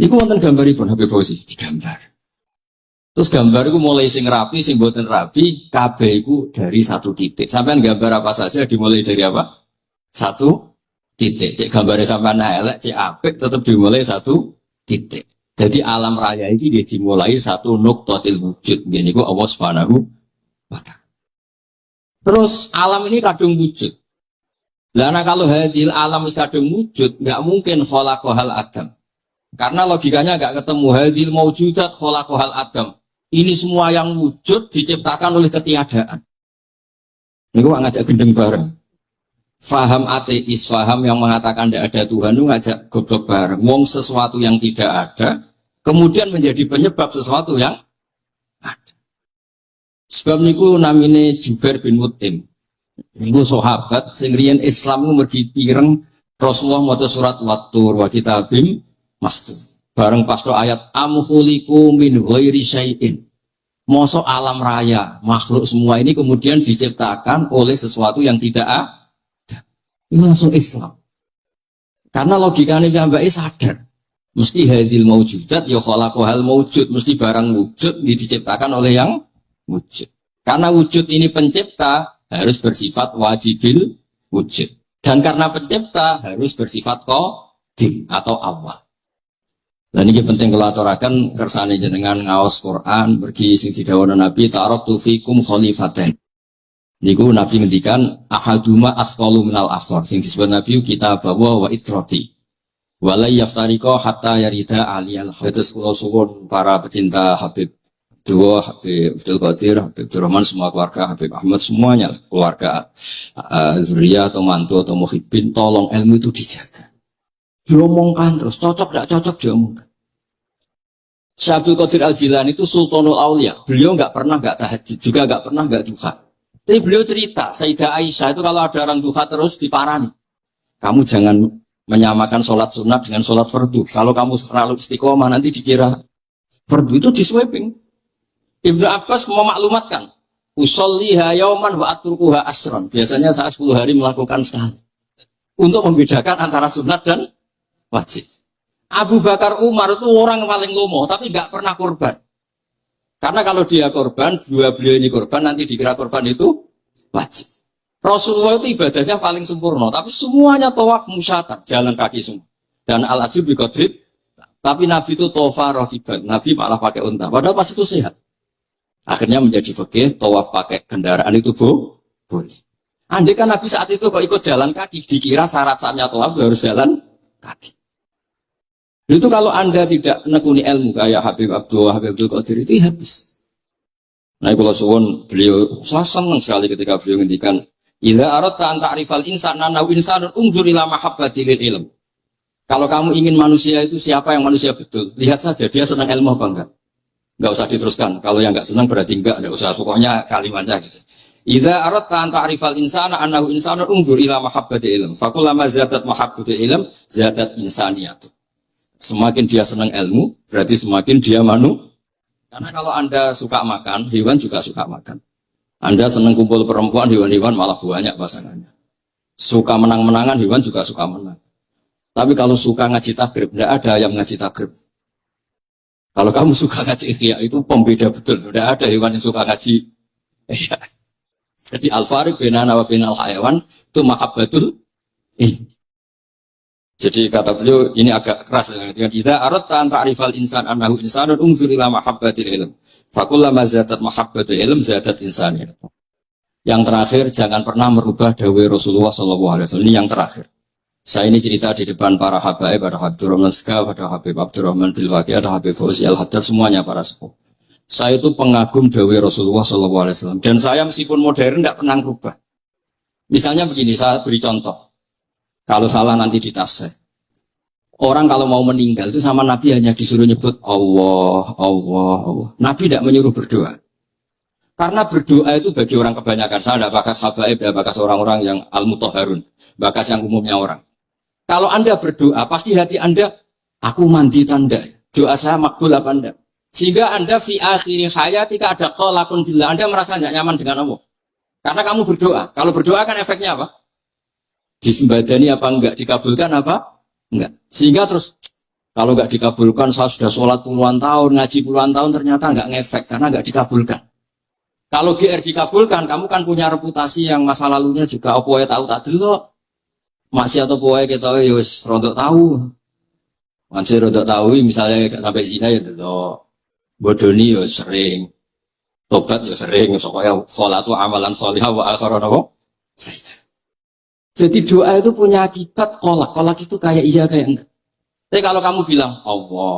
Niku wonten gambaripun Habib Fauzi digambar. Terus gambar itu mulai sing rapi, sing boten rapi, kabeh itu dari 1 titik. Sampean gambar apa saja dimulai dari apa? 1 titik. Cek gambarnya sampean elek, cek apik tetap dimulai 1 titik. Jadi alam raya ini dia dimulai 1 nuqtatil wujud. Ini ku Allah Subhanahu wa ta'ala. Terus alam ini kadung wujud. Karena kalau hadil alam kadung wujud, nggak mungkin khalaqahal adam. Karena logikanya nggak ketemu hadil maujudat khalaqahal adam. Ini semua yang wujud diciptakan oleh ketiadaan. Ini gua ngajak gendeng bareng. Faham ateis, faham yang mengatakan tidak ada Tuhan itu ngajak goblok bareng. Wong sesuatu yang tidak ada, kemudian menjadi penyebab sesuatu yang ada. Sebab niku namine Jubair bin Mut'im. Niku sahabat sing riyen Islam itu mergi pireng Rasulullah maca surat Wat-Tur wa kitabim mastur. Bareng pas do ayat amkhuliku min ghairi syai'in. Mosok alam raya, makhluk semua ini kemudian diciptakan oleh sesuatu yang tidak ada. Ini langsung Islam. Karena logikanya mbak sadar. Mesti hadil maujudat ya khalaqahal maujud, mesti barang wujud diciptakan oleh yang wujud. Karena wujud ini pencipta harus bersifat wajibil wujud. Dan karena pencipta harus bersifat qadim atau awal. Dan ini penting kalau aturakan kersane jenengan ngaos Quran pergi sing didhawuhna Nabi taraktu fikum khalifaten. Niku Nabi ngendikan ahaduma asqalu minal akhar sing disebut Nabi kitab wa itrati. Wala yaftariqa hatta yarida aliyal hadis kula suwun para pecinta Habib Abdullah, Habib Abdul Qadir, Habib Abdurrahman, semua keluarga Habib Ahmad semuanya keluarga zuriyah atau mantu atau muhibbin, tolong ilmu itu dijaga. Diomongkan terus, cocok tidak cocok diomongkan. Syekh Abdul Qadir Al-Jilani itu Sultanul Aulia. Beliau nggak pernah nggak tahajud, juga nggak pernah nggak duha. Tapi beliau cerita, Sayyidah Aisyah itu kalau ada orang duha terus diparani. Kamu jangan menyamakan sholat sunat dengan sholat fardu. Kalau kamu terlalu istiqomah nanti dikira fardu itu diswiping. Ibnu Abbas memaklumatkan, usolliha yauman wa atrukuha asron. Biasanya saya 10 hari melakukan sekali. Untuk membedakan antara sunat dan wajib. Abu Bakar Umar itu orang paling lomo, tapi nggak pernah korban. Karena kalau dia korban, dua beliau ini korban, nanti dikira korban itu wajib. Rasulullah itu ibadahnya paling sempurna, tapi semuanya tawaf musyatar, jalan kaki semua. Dan al-ajib biqadrit. Tapi Nabi itu tofa rohiban, Nabi malah pakai unta. Padahal pas itu sehat. Akhirnya menjadi fikih, tawaf pakai kendaraan itu boleh. Andai kan Nabi saat itu kok ikut jalan kaki, dikira syarat-syaratnya tawaf harus jalan kaki. Itu kalau Anda tidak menekuni ilmu kayak Habib Abdul Qadir itu habis. Nah, kalau suwun beliau, saya senang sekali ketika beliau ngendikan, "Idza aradta an ta'rifal insana nahu insanun unzur ila mahabbati lil ilm." Kalau kamu ingin manusia itu siapa yang manusia betul, lihat saja dia senang ilmu apa enggak. Enggak usah diteruskan. Kalau yang enggak senang berarti enggak usah. Pokoknya kalimatnya gitu. Idza aradta an ta'rifal insana annahu insanun unzur ila mahabbati ilm. Fakullama zadat mahabbatu ilm zadat insaniyatu. Semakin dia senang ilmu, berarti semakin dia Karena kalau Anda suka makan, hewan juga suka makan. Anda senang kumpul perempuan, hewan-hewan malah banyak pasangannya. Suka menang-menangan, hewan juga suka menang. Tapi kalau suka ngaji takrib, tidak ada yang ngaji takrib. Kalau kamu suka ngaji ikhya, itu pembeda betul. Tidak ada hewan yang suka ngaji. Jadi al-fariq bainana wa bainal hayawan itu mahabbatul ilm. Jadi kata beliau ini agak keras dengan idza aradta an ta'rifal insan annahu insanun unzur ila mahabbatil ilm. Fakullama zadat mahabbatul ilm zadat insaniyah. Yang terakhir jangan pernah merubah dawai Rasulullah sallallahu alaihi wasallam. Ini yang terakhir. Saya ini cerita di depan para habaib, ada Habib Rahman Skaf, ada Habib Abdurrahman Bilwaqi, ada Habib Fauzi Al-Haddad, semuanya para sepuh. Saya itu pengagum dawai Rasulullah sallallahu alaihi wasallam. Dan saya meskipun modern tidak pernah merubah. Misalnya begini, saya beri contoh. Kalau salah nanti ditasih. Orang kalau mau meninggal itu sama Nabi hanya disuruh nyebut Allah, Allah, Allah. Nabi tidak menyuruh berdoa. Karena berdoa itu bagi orang kebanyakan. Saya tidak bakas habaib, tidak bakas orang-orang yang al-mutahharun. Bakas yang umumnya orang. Kalau Anda berdoa, pasti hati Anda, aku mandi tanda. Doa saya makbul apa Anda? Sehingga Anda fi akhiri hayatika ada qalakun billah. Anda merasa tidak nyaman dengan Allah. Karena kamu berdoa. Kalau berdoa kan efeknya apa? Disembadani apa enggak? Dikabulkan apa? Enggak. Sehingga terus kalau enggak dikabulkan, saya sudah sholat puluhan tahun, ngaji puluhan tahun, ternyata enggak ngefek karena enggak dikabulkan. Kalau GR dikabulkan, kamu kan punya reputasi yang masa lalunya juga apa ya tahu tak delok. Masih atau apa ya kita ya wis rodok tahu. Masih rodok tahu misalnya sampai zina ya delok. Bodoni ya sering. Tobat ya sering, supaya sholatu amalan sholihah wa akhiran apa? Jadi doa itu punya akibat kolak. Kolak itu kayak iya kayak enggak. Tapi kalau kamu bilang Allah,